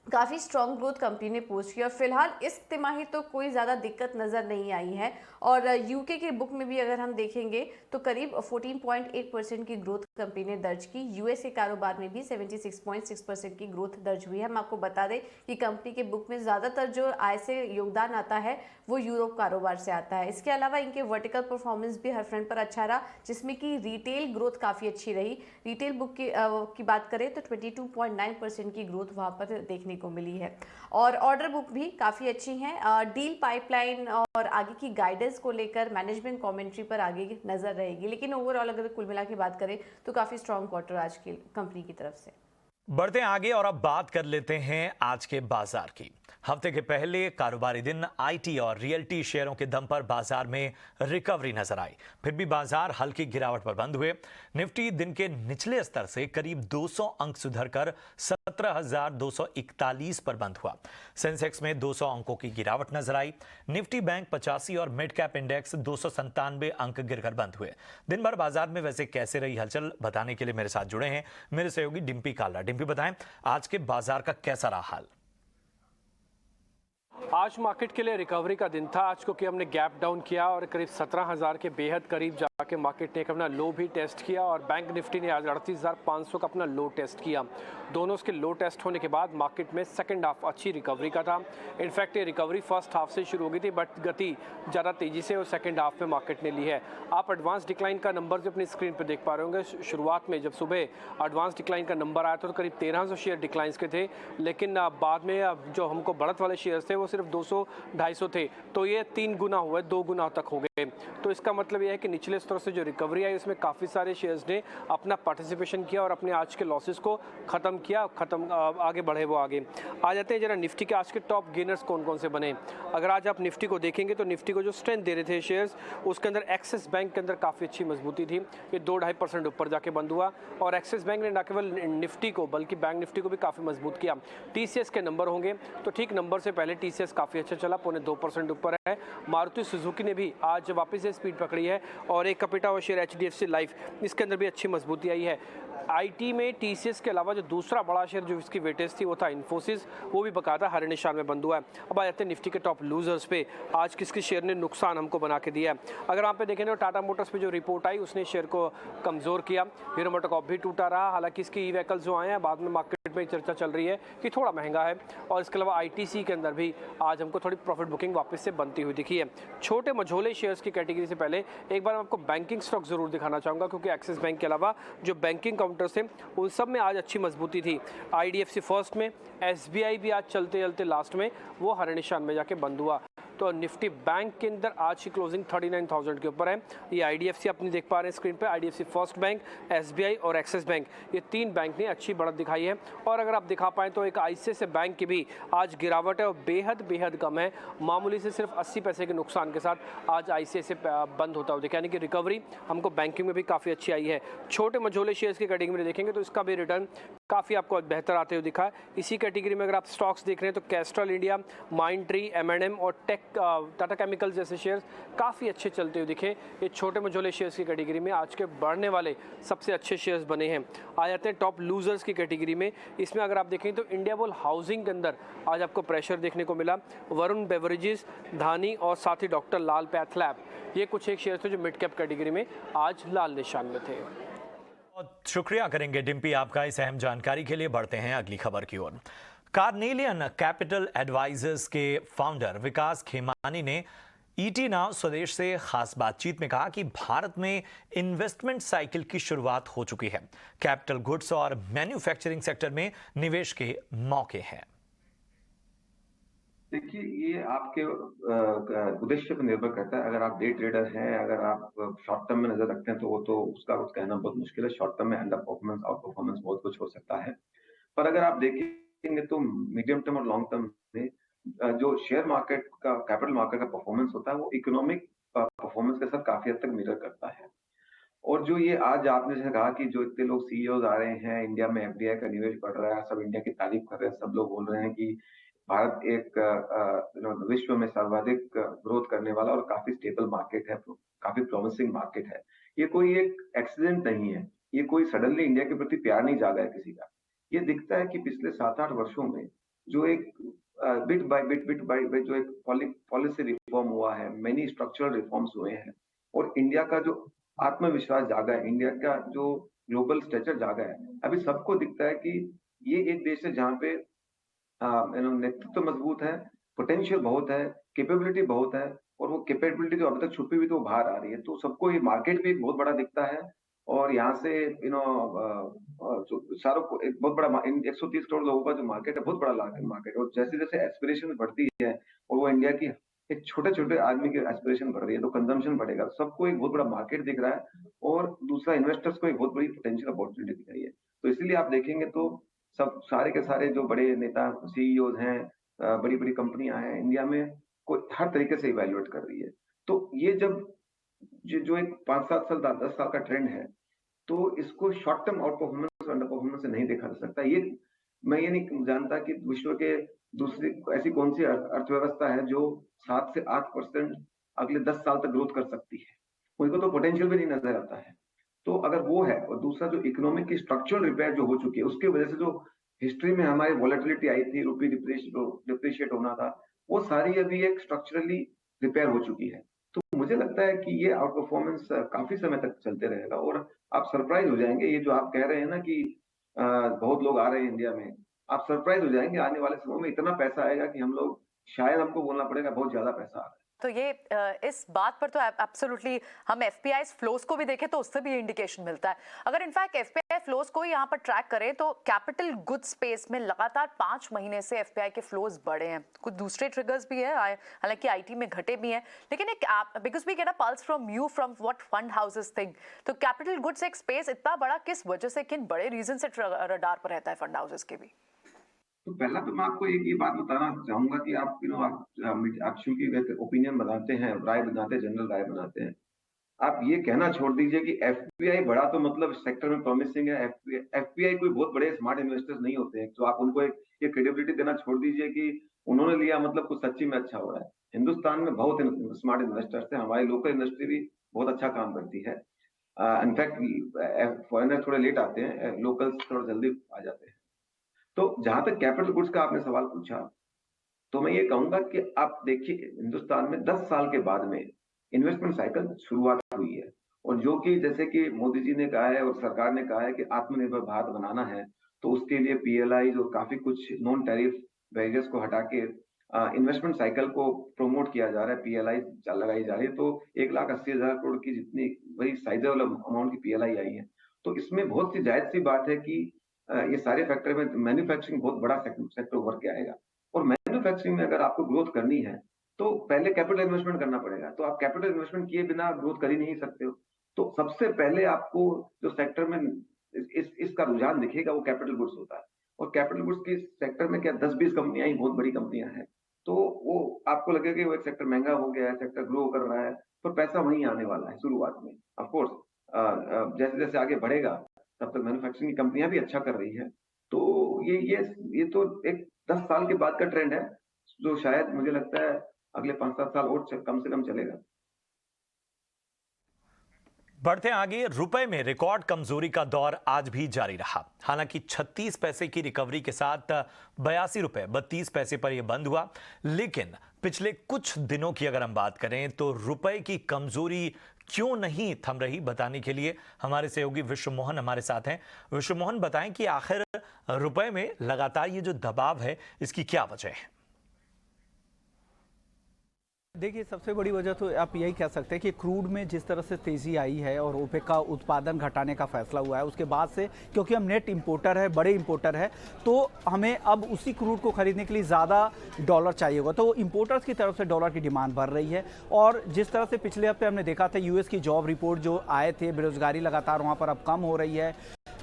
काफ़ी स्ट्रॉन्ग ग्रोथ कंपनी ने पोस्ट किया और फिलहाल इस तिमाही तो कोई ज़्यादा दिक्कत नज़र नहीं आई है। और यूके के बुक में भी अगर हम देखेंगे तो करीब 14.8% की ग्रोथ कंपनी ने दर्ज की। यूएस के कारोबार में भी 76.6% की ग्रोथ दर्ज हुई है। हम आपको बता दें कि कंपनी के बुक में ज़्यादातर जो आय से योगदान आता है वो यूरोप कारोबार से आता है। इसके अलावा इनके वर्टिकल परफॉर्मेंस भी हर फ्रंट पर अच्छा रहा जिसमें कि रिटेल ग्रोथ काफ़ी अच्छी रही। रिटेल बुक की बात करें तो 22.9% की ग्रोथ वहाँ पर देखने को मिली है और ऑर्डर बुक भी काफ़ी अच्छी हैं। डील पाइपलाइन और आगे की गाइडेंस को लेकर मैनेजमेंट कमेंट्री पर आगे नजर रहेगी, लेकिन ओवरऑल अगर कुल मिला के बात करें तो काफ़ी स्ट्रॉन्ग क्वार्टर आज की कंपनी की तरफ से। बढ़ते हैं आगे और अब बात कर लेते हैं आज के बाजार की। हफ्ते के पहले कारोबारी दिन IT और रियल्टी शेयरों के दम पर बाजार में रिकवरी नजर आई। फिर भी बाजार हल्की गिरावट पर बंद हुए। निफ्टी दिन के निचले स्तर से करीब 200 अंक सुधरकर 17,241 पर बंद हुआ। सेंसेक्स में 200 अंकों की गिरावट नजर आई। निफ्टी बैंक 85 और मिड कैप इंडेक्स 297 अंक गिरकर बंद हुए। दिन भर बाजार में वैसे कैसे रही हलचल बताने के लिए मेरे साथ जुड़े हैं मेरे सहयोगी डिम्पी काला। डिम्पी, बताएं आज के बाजार का कैसा रहा हाल? आज मार्केट के लिए रिकवरी का दिन था आज, क्योंकि हमने गैप डाउन किया और करीब 17,000 के बेहद करीब जाके मार्केट ने अपना लो भी टेस्ट किया और बैंक निफ्टी ने आज 38,500 का अपना लो टेस्ट किया। दोनों उसके लो टेस्ट होने के बाद मार्केट में सेकंड हाफ अच्छी रिकवरी का था। इनफैक्ट ये रिकवरी फर्स्ट हाफ से शुरू हो गई थी बट गति ज़्यादा तेज़ी से और सेकंड हाफ में मार्केट ने ली है। आप एडवांस डिक्लाइन का नंबर जो अपनी स्क्रीन पर देख पा रहे होंगे, शुरुआत में जब सुबह एडवांस डिक्लाइन का नंबर आया था तो करीब 1,300 शेयर डिक्लाइंस के थे, लेकिन बाद में जो हमको बढ़त वाले शेयर्स थे वो सिर्फ 200-250 थे, तो ये 3 गुना हुआ, 2 गुना तक हो गए। तो इसका मतलब यह है कि निचले स्तर से जो रिकवरी आई उसमें काफ़ी सारे शेयर्स ने अपना पार्टिसिपेशन किया और अपने आज के लॉसेस को ख़त्म किया, आगे बढ़े वो आगे। आ जाते हैं जरा निफ्टी के आज के टॉप गेनर्स कौन कौन से बने। अगर आज आप निफ्टी को देखेंगे तो निफ्टी को जो स्ट्रेंथ दे रहे थे शेयर्स, उसके अंदर एक्सिस बैंक के अंदर काफ़ी अच्छी मजबूती थी। ये 2-2.5% ऊपर जाके बंद हुआ और एक्सिस बैंक ने न केवल निफ्टी को बल्कि बैंक निफ्टी को भी काफ़ी मजबूत किया। TCS के नंबर होंगे तो ठीक नंबर से पहले TCS काफ़ी अच्छा चला, 0.25% ऊपर है। मारुति सुजुकी ने भी आज वापस से स्पीड पकड़ी है और एक कैपिटा और शेयर HDFC लाइफ, इसके अंदर भी अच्छी मजबूती आई है। आईटी में टीसीएस के अलावा जो दूसरा बड़ा शेयर जो इसकी वेटेज थी वो था इन्फोसिस, वो भी बकायदा हरे निशान में बंद हुआ है। अब आ जाते हैं निफ्टी के टॉप लूजर्स पे, आज किसके शेयर ने नुकसान हमको बना के दिया है। अगर आप पे देखें तो टाटा मोटर्स पे जो रिपोर्ट आई उसने शेयर को कमजोर किया, हीरो मोटोकॉर्प भी टूटा रहा, हालांकि इसके ई व्हीकल्स जो आए हैं बाद में मार्केट में चर्चा चल रही है कि थोड़ा महंगा है। और इसके अलावा आईटीसी के अंदर भी आज हमको थोड़ी प्रॉफिट बुकिंग वापस से बनती हुई दिखी है। छोटे मझोले शेयर्स की कैटेगरी से पहले एक बार मैं आपको बैंकिंग स्टॉक जरूर दिखाना चाहूंगा, क्योंकि एक्सिस बैंक के अलावा जो बैंकिंग काउंटर्स थे उन सब में आज अच्छी मजबूती थी। आईडीएफसी फर्स्ट में, एसबीआई भी आज चलते चलते लास्ट में वो हरे निशान में जाके बंद हुआ। तो निफ्टी बैंक के अंदर आज की क्लोजिंग 39,000 के ऊपर है। ये आईडीएफसी अपनी देख पा रहे हैं स्क्रीन पे, आईडीएफसी फर्स्ट बैंक, एसबीआई और एक्सिस बैंक, ये तीन बैंक ने अच्छी बढ़त दिखाई है। और अगर आप दिखा पाएं तो एक आईसीआईसीआई बैंक की भी आज गिरावट है और बेहद कम है, मामूली से सिर्फ 80 पैसे के नुकसान के साथ आज आईसीआईसीआई बंद होता हुआ दिखा, यानी कि रिकवरी हमको बैंकिंग में भी काफ़ी अच्छी आई है। छोटे मझोले शेयर्स की कैटेगरी में देखेंगे तो इसका भी रिटर्न काफ़ी आपको बेहतर आते हुए दिखा है। इसी कैटेगरी में अगर आप स्टॉक्स देख रहे हैं तो कैस्ट्रॉल इंडिया, माइंड ट्री, एम&एम और टाटा केमिकल्स जैसे शेयर्स काफ़ी अच्छे चलते हुए दिखे। ये छोटे मझोले शेयर्स की कैटेगरी में आज के बढ़ने वाले सबसे अच्छे शेयर्स बने हैं। आ जाते हैं टॉप लूजर्स की कैटेगरी में। इसमें अगर आप देखें तो इंडिया बुल हाउसिंग के अंदर आज आपको प्रेशर देखने को मिला। वरुण बेवरेजेस, धानी और साथ ही डॉक्टर लाल पैथलैब, ये कुछ एक शेयर थे जो मिड कैप कैटेगरी में आज लाल निशान में थे। बहुत शुक्रिया करेंगे डिम्पी आपका इस अहम जानकारी के लिए। बढ़ते हैं अगली खबर की ओर। कार्नेलियन कैपिटल एडवाइजर्स के फाउंडर विकास खेमानी ने ईटी नाउ स्वदेश से खास बातचीत में कहा कि भारत में इन्वेस्टमेंट साइकिल की शुरुआत हो चुकी है। कैपिटल गुड्स और मैन्युफैक्चरिंग सेक्टर में निवेश के मौके हैं। देखिए, ये आपके उद्देश्य पर निर्भर करता है। अगर आप डे ट्रेडर हैं, अगर आप शॉर्ट टर्म में नजर रखते हैं तो वो तो उसका कुछ कहना बहुत मुश्किल है। शॉर्ट टर्म में अंडर परफॉर्मेंस, आउट परफॉर्मेंस बहुत कुछ हो सकता है। पर अगर आप देखेंगे तो मीडियम टर्म और लॉन्ग टर्म में जो शेयर मार्केट का, कैपिटल मार्केट का परफॉर्मेंस होता है वो इकोनॉमिक परफॉर्मेंस के साथ काफी हद तक मिरर करता है। और जो ये आज आपने जैसे कहा कि जो इतने लोग सीईओज आ रहे हैं, इंडिया में एफडीआई का निवेश बढ़ रहा है, सब इंडिया की तारीफ कर रहे हैं, सब लोग बोल रहे हैं कि भारत एक विश्व में सर्वाधिक ग्रोथ करने वाला और काफी स्टेबल मार्केट है, काफी प्रॉमिसिंग मार्केट है। ये कोई एक एक्सीडेंट नहीं है, ये कोई सडनली इंडिया के प्रति प्यार नहीं जागा है किसी का। ये दिखता है कि पिछले 7-8 वर्षों में जो एक बिट बाय बिट जो एक पॉलिसी रिफॉर्म हुआ है, मेनी स्ट्रक्चरल रिफॉर्म्स हुए हैं और इंडिया का जो आत्मविश्वास जागा है, इंडिया का जो ग्लोबल स्टेचर जागा है। अभी सबको दिखता है कि ये एक देश है जहाँ पे नेतृत्व मजबूत है, पोटेंशियल बहुत है, कैपेबिलिटी बहुत है और वो कैपेबिलिटी जो अभी तक छुपी हुई तो बाहर आ रही है। तो सबको ये मार्केट भी एक बहुत बड़ा दिखता है और यहाँ से सारों को एक बहुत बड़ा 130 करोड़ लोगों का जो मार्केट है, बहुत बड़ा मार्केट है। और जैसे जैसे एस्पिरेशन बढ़ती है और वो इंडिया की एक छोटे आदमी की एस्पिरेशन बढ़ रही है तो कंजम्पशन बढ़ेगा। सबको एक बहुत बड़ा मार्केट दिख रहा है और दूसरा इन्वेस्टर्स को एक बहुत बड़ी पोटेंशियल अपॉर्चुनिटी दिख रही है। तो इसलिए आप देखेंगे तो सब सारे के सारे जो बड़े नेता सीईओज हैं, बड़ी कंपनियां हैं इंडिया में, को हर तरीके से इवैल्यूएट कर रही है। तो ये जब जो एक 5-7 साल 10 साल का ट्रेंड है तो इसको short term out performance under performance से नहीं देखा जा सकता। ये मैं ये नहीं जानता कि विश्व के दूसरी ऐसी कौन सी अर्थव्यवस्था है जो 7 से 8% अगले 10 साल तक ग्रोथ कर सकती है। उनको तो पोटेंशियल भी नहीं नजर आता है। तो अगर वो है और दूसरा जो इकोनॉमिक की स्ट्रक्चरल रिपेयर जो हो चुकी है उसकी वजह से जो हिस्ट्री में हमारी वॉलेटिलिटी आई थी, रुपी डिप्रिशिएट होना था, वो सारी अभी एक स्ट्रक्चरली रिपेयर हो चुकी है। तो मुझे लगता है कि ये आउट परफॉर्मेंस काफी समय तक चलते रहेगा और आप सरप्राइज हो जाएंगे। ये जो आप कह रहे हैं ना कि बहुत लोग आ रहे हैं इंडिया में, आप सरप्राइज हो जाएंगे। आने वाले समय में इतना पैसा आएगा कि हम लोग शायद हमको बोलना पड़ेगा बहुत ज्यादा पैसा आ रहा है। तो ये इस बात पर तो एब्सोल्युटली हम एफपीआई फ्लोज को भी देखें तो उससे भी इंडिकेशन मिलता है। अगर इनफैक्ट एफपीआई फ्लोज को यहाँ पर ट्रैक करें तो कैपिटल गुड्स स्पेस में लगातार 5 महीने से एफपीआई के फ्लोज बढ़े हैं। कुछ दूसरे ट्रिगर्स भी है, हालांकि आईटी में घटे भी हैं, लेकिन एक because we get a pulse from you from what fund houses think. तो कैपिटल गुड्स एक स्पेस इतना बड़ा किस वजह से, किन बड़े रीजन से रडार पर रहता है फंड हाउसेस के भी? तो पहला तो मैं आपको एक ये बात बताना चाहूंगा कि आप आप चूंकि ओपिनियन बनाते हैं, राय बनाते हैं, जनरल राय बनाते हैं, आप ये कहना छोड़ दीजिए कि एफपीआई बड़ा तो मतलब सेक्टर में प्रॉमिसिंग है। एफपीआई कोई बहुत बड़े स्मार्ट इन्वेस्टर्स नहीं होते हैं, तो आप उनको एक क्रेडिबिलिटी देना छोड़ दीजिए कि उन्होंने लिया मतलब कुछ सच्ची में अच्छा हो रहा है। हिंदुस्तान में बहुत स्मार्ट इन्वेस्टर्स हैं, हमारी लोकल इंडस्ट्री भी बहुत अच्छा काम करती है। इनफैक्ट फॉरेनर थोड़े लेट आते हैं, लोकल्स थोड़ा जल्दी आ जाते हैं। तो जहां तक कैपिटल गुड्स का आपने सवाल पूछा, तो मैं ये कहूंगा कि आप देखिए हिंदुस्तान में 10 साल के बाद में इन्वेस्टमेंट साइकिल शुरुआत हुई है, और जो कि जैसे कि मोदी जी ने कहा है और सरकार ने कहा है कि आत्मनिर्भर भारत बनाना है, तो उसके लिए पीएलआई और काफी कुछ नॉन टैरिफ बैरियर्स को हटा के इन्वेस्टमेंट साइकिल को प्रमोट किया जा रहा है, पीएलआई लगाई जा रही है। तो 1,80,000 करोड़ की जितनी वही साइजेबल अमाउंट की पीएलआई आई है, तो इसमें बहुत सी जायज सी बात है कि ये सारे फैक्टर में मैन्युफैक्चरिंग बहुत बड़ा सेक्टर उभर के आएगा, और मैन्युफैक्चरिंग में अगर आपको ग्रोथ करनी है तो पहले कैपिटल इन्वेस्टमेंट करना पड़ेगा। तो आप कैपिटल इन्वेस्टमेंट किए बिना ग्रोथ कर ही नहीं सकते हो। तो सबसे पहले आपको जो सेक्टर में इसका रुझान दिखेगा वो कैपिटल गुड्स होता है, और कैपिटल गुड्स की सेक्टर में क्या 10-20 कंपनियां ही बहुत बड़ी कंपनियां हैं, तो वो आपको लगेगा कि वो एक सेक्टर महंगा हो गया है, सेक्टर ग्रो कर रहा है, पर पैसा वहीं आने वाला है शुरुआत में। ऑफ कोर्स जैसे जैसे आगे बढ़ेगा तब तक मैन्युफैक्चरिंग की कंपनियां भी अच्छा कर रही है। तो ये तो एक 10 साल के बाद का ट्रेंड है, जो शायद मुझे लगता है अगले 5-7 साल और कम से कम चलेगा। बढ़ते आगे, रुपए में रिकॉर्ड कमजोरी का दौर आज भी जारी रहा। हालांकि 36 पैसे की रिकवरी के साथ 82 रुपए 32 पैसे पर यह बंद हुआ, लेकिन पिछले कुछ दिनों की अगर हम बात करें तो रुपए की कमजोरी क्यों नहीं थम रही, बताने के लिए हमारे सहयोगी विश्व मोहन हमारे साथ हैं। विश्व मोहन, बताएं कि आखिर रुपए में लगातार ये जो दबाव है इसकी क्या वजह है? देखिए, सबसे बड़ी वजह तो आप यही कह सकते हैं कि क्रूड में जिस तरह से तेज़ी आई है और ओपेक का उत्पादन घटाने का फैसला हुआ है, उसके बाद से क्योंकि हम नेट इंपोर्टर है, बड़े इंपोर्टर है, तो हमें अब उसी क्रूड को खरीदने के लिए ज़्यादा डॉलर चाहिए होगा। तो इंपोर्टर्स की तरफ से डॉलर की डिमांड बढ़ रही है। और जिस तरह से पिछले हफ्ते हमने देखा था यूएस की जॉब रिपोर्ट जो आए थे, बेरोजगारी लगातार वहाँ पर अब कम हो रही है,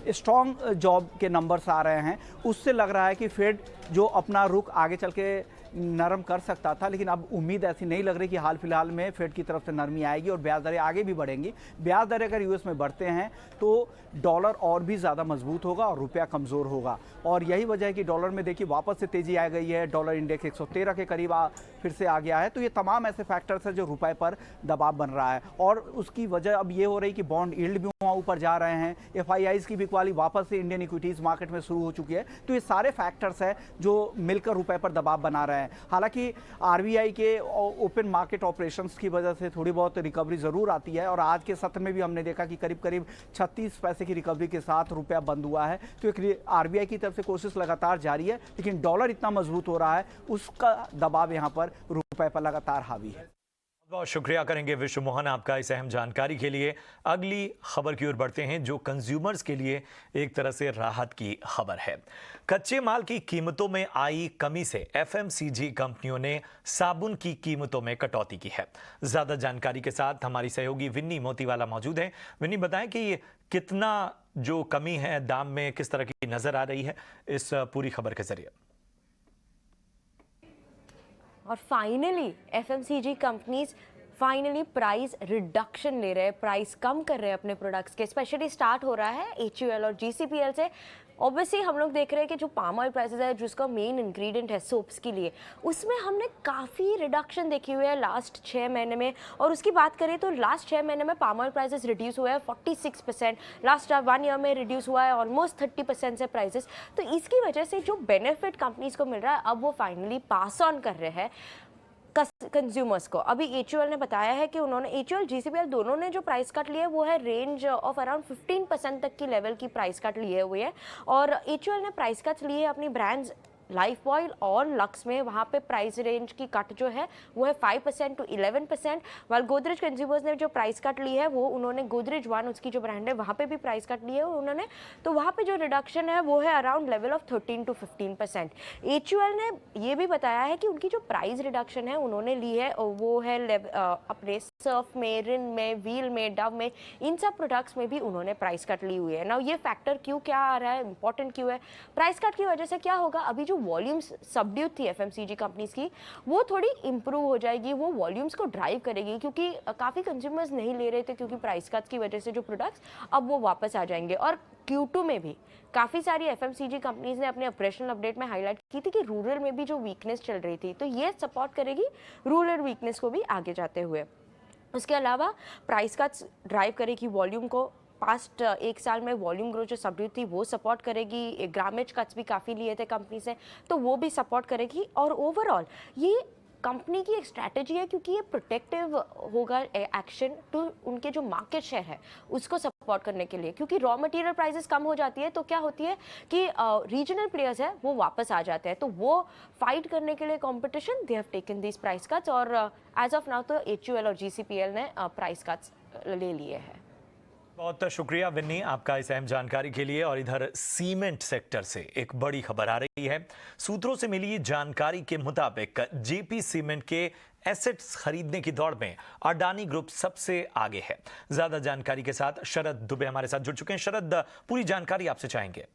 स्ट्रॉन्ग जॉब के नंबर्स आ रहे हैं, उससे लग रहा है कि फेड जो अपना रुख आगे चल के नरम कर सकता था, लेकिन अब उम्मीद ऐसी नहीं लग रही कि हाल फिलहाल में फेड की तरफ से नरमी आएगी और ब्याज दरें आगे भी बढ़ेंगी। ब्याज दरें अगर यूएस में बढ़ते हैं तो डॉलर और भी ज़्यादा मजबूत होगा और रुपया कमज़ोर होगा, और यही वजह है कि डॉलर में देखिए वापस से तेज़ी आ गई है। डॉलर इंडेक्स 113 के करीब फिर से आ गया है। तो ये तमाम ऐसे फैक्टर्स हैं जो रुपए पर दबाव बन रहा है, और उसकी वजह अब ये हो रही कि बॉन्ड यील्ड भी वहाँ ऊपर जा रहे हैं, एफआईआईज की बिकवाली वापस से इंडियन इक्विटीज़ मार्केट में शुरू हो चुकी है। तो ये सारे फैक्टर्स हैं जो मिलकर रुपए पर दबाव बना रहे हैं। हालांकि आरबीआई के ओपन मार्केट ऑपरेशंस की वजह से थोड़ी बहुत रिकवरी ज़रूर आती है, और आज के सत्र में भी हमने देखा कि करीब करीब 36 पैसे की रिकवरी के साथ रुपया बंद हुआ है। तो एक आरबीआई की तरफ से कोशिश लगातार जारी है, लेकिन डॉलर इतना मजबूत हो रहा है, उसका दबाव यहाँ पर रुपए पर लगातार हावी है। बहुत शुक्रिया करेंगे विश्व मोहन आपका इस अहम जानकारी के लिए। अगली खबर की ओर बढ़ते हैं जो कंज्यूमर्स के लिए एक तरह से राहत की खबर है। कच्चे माल की कीमतों में आई कमी से एफएमसीजी कंपनियों ने साबुन की कीमतों में कटौती की है। ज्यादा जानकारी के साथ हमारी सहयोगी विन्नी मोतीवाला मौजूद हैं। विन्नी, बताएं कि ये कितना जो कमी है दाम में किस तरह की नजर आ रही है इस पूरी खबर के जरिए। और finally FMCG companies finally price reduction ले रहे हैं, प्राइस कम कर रहे हैं अपने प्रोडक्ट्स के। स्पेशली स्टार्ट हो रहा है एचयूएल और जीसीपीएल से। ऑब्वियसली हम लोग देख रहे हैं कि जो पाम ऑयल प्राइसेस है, जिसका मेन इंग्रेडिएंट है सोप्स के लिए, उसमें हमने काफ़ी रिडक्शन देखी हुई है लास्ट 6 महीने में। और उसकी बात करें तो लास्ट 6 महीने में पाम ऑयल प्राइसेस रिड्यूस हुआ है 46%, लास्ट 1 ईयर में रिड्यूस हुआ है ऑलमोस्ट 30% से प्राइसेस। तो इसकी वजह से जो बेनिफिट कंपनीज को मिल रहा है, अब वो फाइनली पास ऑन कर रहे हैं कंज्यूमर्स को। अभी एचयूएल ने बताया है कि उन्होंने, एचयूएल जीसीपीएल दोनों ने जो प्राइस कट लिए वो है रेंज ऑफ अराउंड 15% तक की लेवल की प्राइस कट लिए हुए हैं। और एचयूएल ने प्राइस कट लिए अपनी ब्रांड्स लाइफ बॉय और लक्स में। वहाँ पे प्राइस रेंज की कट जो है वो है 5% to 11%। वाल गोदरेज कंज्यूमर्स ने जो प्राइस कट ली है वो उन्होंने गोदरेज वन, उसकी जो ब्रांड है, वहाँ पे भी प्राइस कट ली है उन्होंने। तो वहाँ पे जो रिडक्शन है वो है around level of 13 to 15%। HUL ने ये भी बताया है कि उनकी जो प्राइस रिडक्शन है उन्होंने ली है वो है अपने सर्फ में, रिन में, व्हील में, डव में, इन सब प्रोडक्ट्स में भी उन्होंने प्राइस कट ली हुई है। ना ये फैक्टर क्यों क्या आ रहा है, इंपॉर्टेंट क्यों है? प्राइस कट की वजह से क्या होगा, अभी जो वॉल्यूम्स सबड्यूड थी एफएमसीजी कंपनीज की, वो थोड़ी इंप्रूव हो जाएगी, वो वॉल्यूम्स को ड्राइव करेगी, क्योंकि काफ़ी कंज्यूमर्स नहीं ले रहे थे क्योंकि प्राइस कट की वजह से जो प्रोडक्ट्स, अब वो वापस आ जाएंगे। और Q2 में भी काफ़ी सारी एफएमसीजी कंपनीज ने अपने ऑपरेशनल अपडेट में हाईलाइट की थी कि रूरल में भी जो वीकनेस चल रही थी, तो ये सपोर्ट करेगी रूरल वीकनेस को भी आगे जाते हुए। उसके अलावा प्राइस कट्स ड्राइव करेगी वॉल्यूम को। पास्ट एक साल में वॉल्यूम ग्रोथ जो सबड्यूड थी वो सपोर्ट करेगी। ग्रामेज कट्स भी काफ़ी लिए थे कंपनी से, तो वो भी सपोर्ट करेगी। और ओवरऑल ये कंपनी की एक स्ट्रैटेजी है, क्योंकि ये प्रोटेक्टिव होगा एक्शन टू उनके जो मार्केट शेयर है उसको सपोर्ट करने के लिए। क्योंकि रॉ मटेरियल प्राइसेस कम हो जाती है तो क्या होती है कि रीजनल प्लेयर्स है वो वापस आ जाते हैं, तो वो फाइट करने के लिए competition they have taken this price cuts. और एज ऑफ नाउ तो HUL और GCPL ने प्राइस कट्स ले लिए हैं। बहुत शुक्रिया विन्नी आपका इस अहम जानकारी के लिए। और इधर सीमेंट सेक्टर से एक बड़ी खबर आ रही है। सूत्रों से मिली जानकारी के मुताबिक JP सीमेंट के एसेट्स खरीदने की दौड़ में अडानी ग्रुप सबसे आगे है। ज्यादा जानकारी के साथ शरद दुबे हमारे साथ जुड़ चुके हैं। शरद, पूरी जानकारी आपसे चाहेंगे।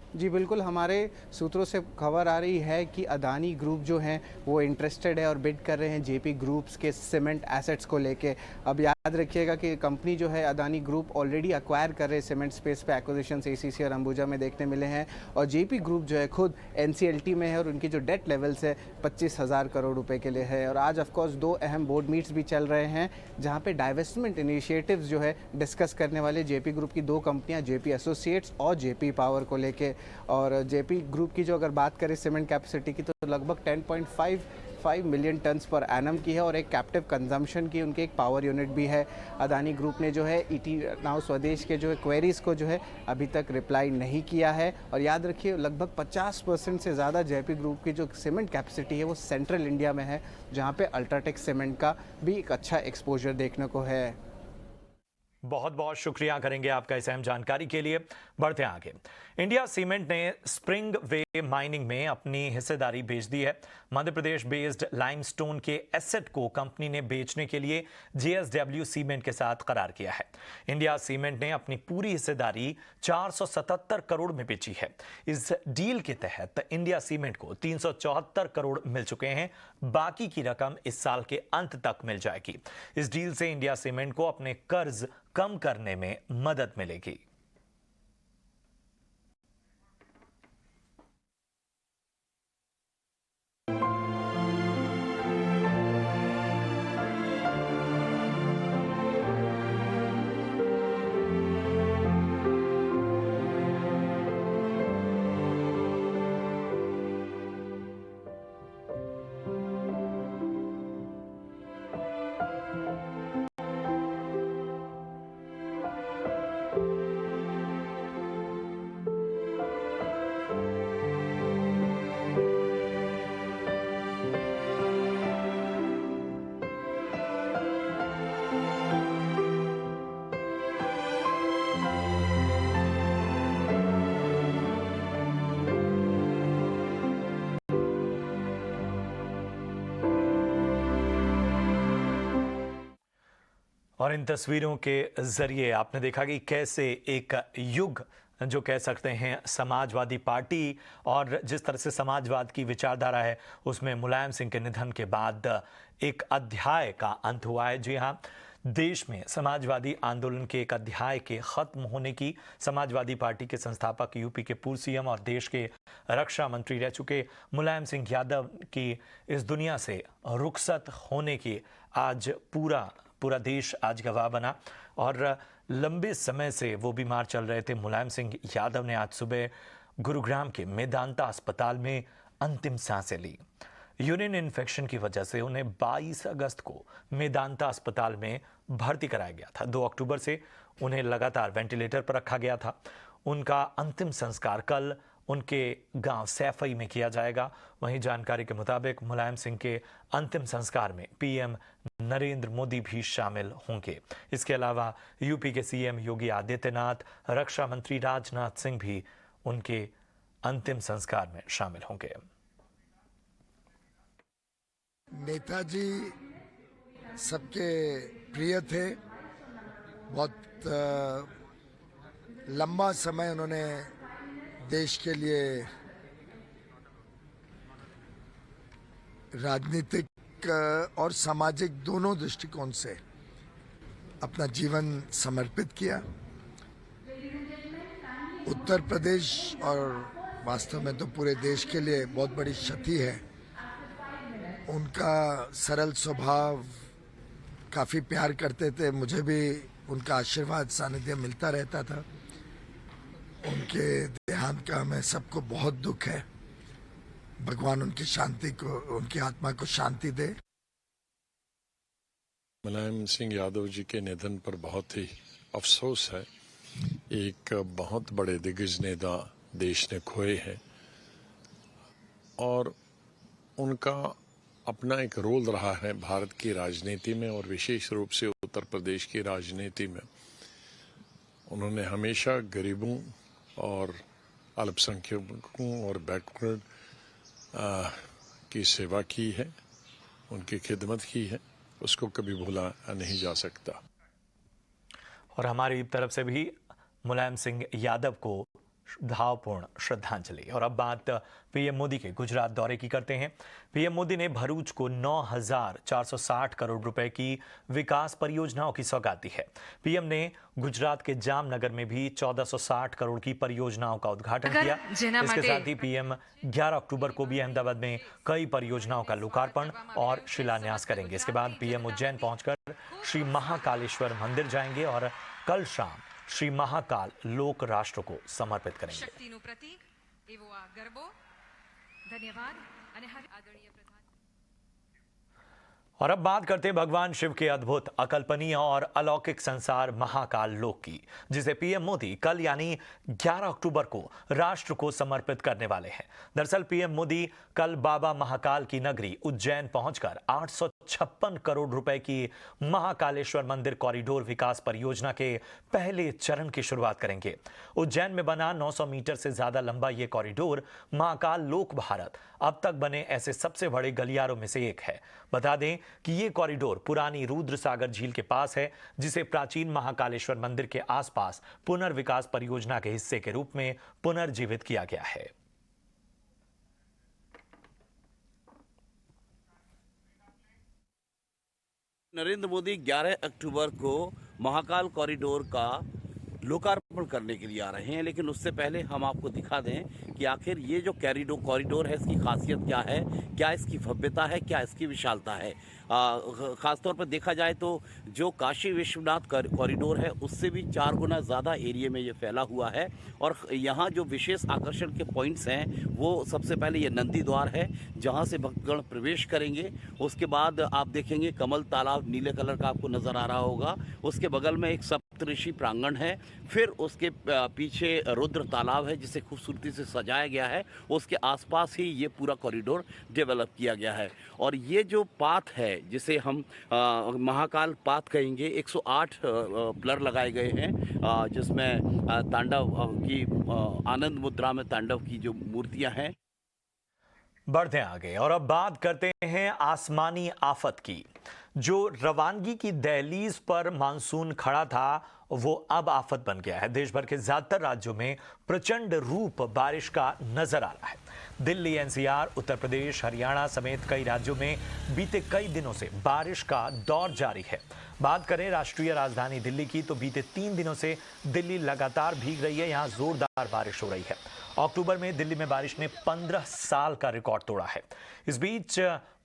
जी बिल्कुल, हमारे सूत्रों से खबर आ रही है कि अदानी ग्रुप जो हैं वो इंटरेस्टेड है और बिड कर रहे हैं JP ग्रुप्स के सीमेंट एसेट्स को लेके। अब याद रखिएगा कि कंपनी जो है अदानी ग्रुप ऑलरेडी एक्वायर कर रहे सीमेंट स्पेस पे एक्विजिशन ACC और अंबुजा में देखने मिले हैं। और JP ग्रुप जो है खुद NCLT में है और उनकी जो डेट लेवल्स है 25,000 करोड़ रुपए के लिए है। और आज ऑफकोर्स 2 अहम बोर्ड मीट्स भी चल रहे हैं जहाँ पे डाइवेस्टमेंट इनिशिएटिव्स जो है डिस्कस करने वाले JP ग्रुप की 2 कंपनियाँ JP एसोसिएट्स और JP पावर को लेके। और JP ग्रुप की जो अगर बात करें सीमेंट कैपेसिटी की तो लगभग 10.55 मिलियन टन्स पर एनम की है और एक कैप्टिव कंजम्पशन की उनके एक पावर यूनिट भी है। अदानी ग्रुप ने जो है ET नाउ स्वदेश के जो है क्वेरीज को जो है अभी तक रिप्लाई नहीं किया है। और याद रखिए लगभग 50% से ज़्यादा JP ग्रुप की जो सीमेंट कैपेसिटी है वो सेंट्रल इंडिया में है, जहाँ पे अल्ट्राटेक सीमेंट का भी एक अच्छा एक्सपोजर देखने को है। बहुत बहुत शुक्रिया करेंगे आपका इस अहम जानकारी के लिए। बढ़ते हैं आगे। इंडिया सीमेंट ने स्प्रिंग वे माइनिंग में अपनी हिस्सेदारी बेच दी है। मध्य प्रदेश बेस्ड लाइमस्टोन के एसेट को कंपनी ने बेचने के लिए JSW सीमेंट के साथ करार किया है। इंडिया सीमेंट ने अपनी पूरी हिस्सेदारी 477 करोड़ में बेची है। इस डील के तहत इंडिया सीमेंट को 374 करोड़ मिल चुके हैं। बाकी की रकम इस साल के अंत तक मिल जाएगी। इस डील से इंडिया सीमेंट को अपने कर्ज कम करने में मदद मिलेगी। और इन तस्वीरों के जरिए आपने देखा कि कैसे एक युग जो कह सकते हैं समाजवादी पार्टी और जिस तरह से समाजवाद की विचारधारा है उसमें मुलायम सिंह के निधन के बाद एक अध्याय का अंत हुआ है। जी हाँ, देश में समाजवादी आंदोलन के एक अध्याय के खत्म होने की समाजवादी पार्टी के संस्थापक यूपी के पूर्व CM और देश के रक्षा मंत्री रह चुके मुलायम सिंह यादव की इस दुनिया से रुखसत होने की आज पूरा देश आज गवाह बना। और लंबे समय से वो बीमार चल रहे थे। मुलायम सिंह यादव ने आज सुबह गुरुग्राम के मेदांता अस्पताल में अंतिम सांसें ली। यूरिन इन्फेक्शन की वजह से उन्हें 22 अगस्त को मेदांता अस्पताल में भर्ती कराया गया था। 2 अक्टूबर से उन्हें लगातार वेंटिलेटर पर रखा गया था। उनका अंतिम संस्कार कल उनके गांव सैफई में किया जाएगा। वहीं जानकारी के मुताबिक मुलायम सिंह के अंतिम संस्कार में PM नरेंद्र मोदी भी शामिल होंगे। इसके अलावा यूपी के CM योगी आदित्यनाथ, रक्षा मंत्री राजनाथ सिंह भी उनके अंतिम संस्कार में शामिल होंगे। नेताजी सबके प्रिय थे। बहुत लंबा समय उन्होंने देश के लिए राजनीतिक और सामाजिक दोनों दृष्टिकोण से अपना जीवन समर्पित किया। उत्तर प्रदेश और वास्तव में तो पूरे देश के लिए बहुत बड़ी क्षति है उनका सरल स्वभाव, काफ़ी प्यार करते थे, मुझे भी उनका आशीर्वाद सानिध्य मिलता रहता था। उनके देहांत का हमें सबको बहुत दुख है। भगवान उनकी शांति को, उनकी आत्मा को शांति दे। मुलायम सिंह यादव जी के निधन पर बहुत ही अफसोस है। एक बहुत बड़े दिग्गज नेता देश ने खोए हैं और उनका अपना एक रोल रहा है भारत की राजनीति में और विशेष रूप से उत्तर प्रदेश की राजनीति में। उन्होंने हमेशा गरीबों और अल्पसंख्यकों और बैकवर्ड की सेवा की है, उनकी खिदमत की है, उसको कभी भूला नहीं जा सकता। और हमारी तरफ से भी मुलायम सिंह यादव को भावपूर्ण श्रद्धांजलि। और अब बात पीएम मोदी के गुजरात दौरे की करते हैं। पीएम मोदी ने भरूच को 9,460 करोड़ रुपए की विकास परियोजनाओं की सौगात दी है। पीएम ने गुजरात के जामनगर में भी 1460 करोड़ की परियोजनाओं का उद्घाटन किया। इसके साथ ही पीएम 11 अक्टूबर को भी अहमदाबाद में कई परियोजनाओं का लोकार्पण और शिलान्यास करेंगे। इसके बाद पीएम उज्जैन पहुंचकर श्री महाकालेश्वर मंदिर जाएंगे और कल शाम श्री महाकाल लोक राष्ट्र को समर्पित करेंगे। और अब बात करते हैं भगवान शिव के अद्भुत, अकल्पनीय और अलौकिक संसार महाकाल लोक की, जिसे पीएम मोदी कल यानी 11 अक्टूबर को राष्ट्र को समर्पित करने वाले हैं। दरअसल पीएम मोदी कल बाबा महाकाल की नगरी उज्जैन पहुंचकर 856 करोड़ रुपए की महाकालेश्वर मंदिर कॉरिडोर विकास परियोजना के पहले चरण की शुरुआत करेंगे। उज्जैन में बना 900 मीटर से ज्यादा लंबा ये कॉरिडोर महाकाल लोक भारत अब तक बने ऐसे सबसे बड़े गलियारों में से एक है। बता दें कि ये कॉरिडोर पुरानी रुद्र सागर झील के पास है, जिसे प्राचीन महाकालेश्वर मंदिर के आसपास पुनर्विकास परियोजना के हिस्से के रूप में पुनर्जीवित किया गया है। नरेंद्र मोदी 11 अक्टूबर को महाकाल कॉरिडोर का लोकार्पण करने के लिए आ रहे हैं, लेकिन उससे पहले हम आपको दिखा दें कि आखिर ये जो कॉरिडोर है, इसकी खासियत क्या है, क्या इसकी भव्यता है, क्या इसकी विशालता है। खासतौर पर देखा जाए तो जो काशी विश्वनाथ कॉरिडोर है उससे भी 4 गुना ज़्यादा एरिया में ये फैला हुआ है। और यहाँ जो विशेष आकर्षण के पॉइंट्स हैं वो सबसे पहले ये नंदी द्वार है, जहाँ से भक्तगण प्रवेश करेंगे। उसके बाद आप देखेंगे कमल तालाब नीले कलर का आपको नज़र आ रहा होगा, उसके बगल में एक सप्तऋषि प्रांगण है, फिर उसके पीछे रुद्र तालाब है जिसे खूबसूरती से सजाया गया है, उसके आसपास ही ये पूरा कॉरिडोर डेवलप किया गया है। और ये जो पाथ है जिसे हम महाकाल पाथ कहेंगे, 108 पिलर लगाए गए हैं, जिसमें तांडव की आनंद मुद्रा में तांडव की जो मूर्तियां हैं। बढ़ते आगे और अब बात करते हैं आसमानी आफत की। जो रवानगी की दहलीज पर मानसून खड़ा था वो अब आफत बन गया है। देश भर के ज्यादातर राज्यों में प्रचंड रूप बारिश का नजर आ रहा है। दिल्ली, एनसीआर, उत्तर प्रदेश, हरियाणा समेत कई राज्यों में बीते कई दिनों से बारिश का दौर जारी है। बात करें राष्ट्रीय राजधानी दिल्ली की तो बीते 3 दिनों से दिल्ली लगातार भीग रही है। यहाँ जोरदार बारिश हो रही है। अक्टूबर में दिल्ली में बारिश ने 15 साल का रिकॉर्ड तोड़ा है। इस बीच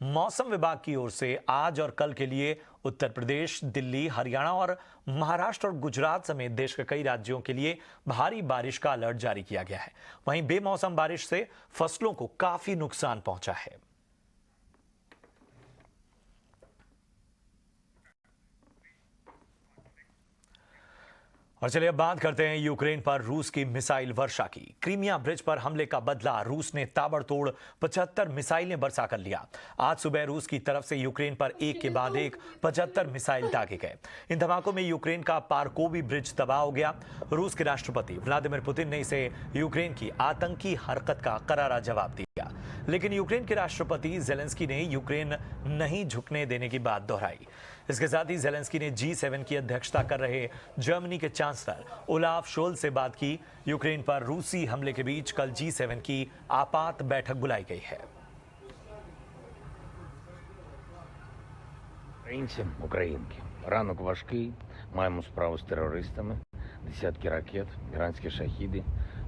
मौसम विभाग की ओर से आज और कल के लिए उत्तर प्रदेश, दिल्ली, हरियाणा और महाराष्ट्र और गुजरात समेत देश के कई राज्यों के लिए भारी बारिश का अलर्ट जारी किया गया है। वहीं बेमौसम बारिश से फसलों को काफी नुकसान पहुंचा है। और चलिए अब बात करते हैं यूक्रेन पर रूस की मिसाइल वर्षा की। क्रीमिया ब्रिज पर हमले का बदला रूस ने ताबड़तोड़ 75 मिसाइलें बरसा कर लिया। आज सुबह रूस की तरफ से यूक्रेन पर एक के बाद एक 75 मिसाइल दागे गए। इन धमाकों में यूक्रेन का पारकोवी ब्रिज तबाह हो गया। रूस के राष्ट्रपति व्लादिमीर पुतिन ने इसे यूक्रेन की आतंकी हरकत का करारा जवाब दिया, लेकिन यूक्रेन के राष्ट्रपति जेलेंस्की ने यूक्रेन नहीं झुकने देने की बात दोहराई। इसके साथ ही जेलेंस्की ने G7 की अध्यक्षता कर रहे जर्मनी के चांसलर ओलाफ शोल्ज से बात की। यूक्रेन पर रूसी हमले के बीच कल G7 की आपात बैठक बुलाई गई है। Українки, ранок важкий, маємо справу з терористами, десятки ракет, іранські шахіди.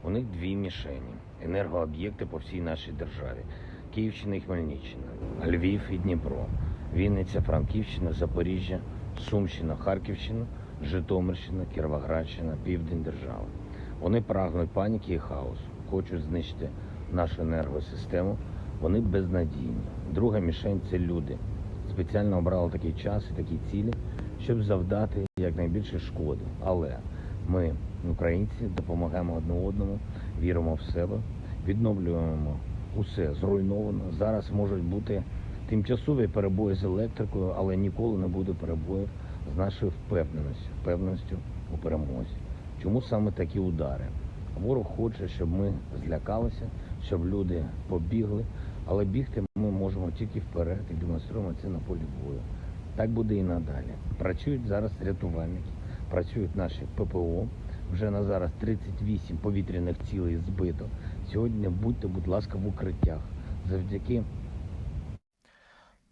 У них 2 мішені, енергооб'єкти по всій нашій державі. Київщина і Хмельниччина, Львів і Дніпро, Вінниця, Франківщина, Запоріжжя, Сумщина, Харківщина, Житомирщина, Кіровоградщина, Південь держави. Вони прагнуть паніки і хаосу, хочуть знищити нашу енергосистему, вони безнадійні. Друга мішень – це люди. Спеціально обрали такий час і такі цілі, щоб завдати якнайбільше шкоди. Але ми, українці, допомагаємо одне одному, віримо в себе, відновлюємо усе зруйновано. Зараз можуть бути тимчасові перебої з електрикою, але ніколи не буде перебоїв з нашою впевненістю у перемозі. Чому саме такі удари? Ворог хоче, щоб ми злякалися, щоб люди побігли, але бігти ми можемо тільки вперед і демонструємо це на полі бою. Так буде і надалі. Працюють зараз рятувальники, працюють наші ППО. Вже на зараз 38 повітряних цілей збито. Сьогодні будьте, будь ласка, в укриттях. Завдяки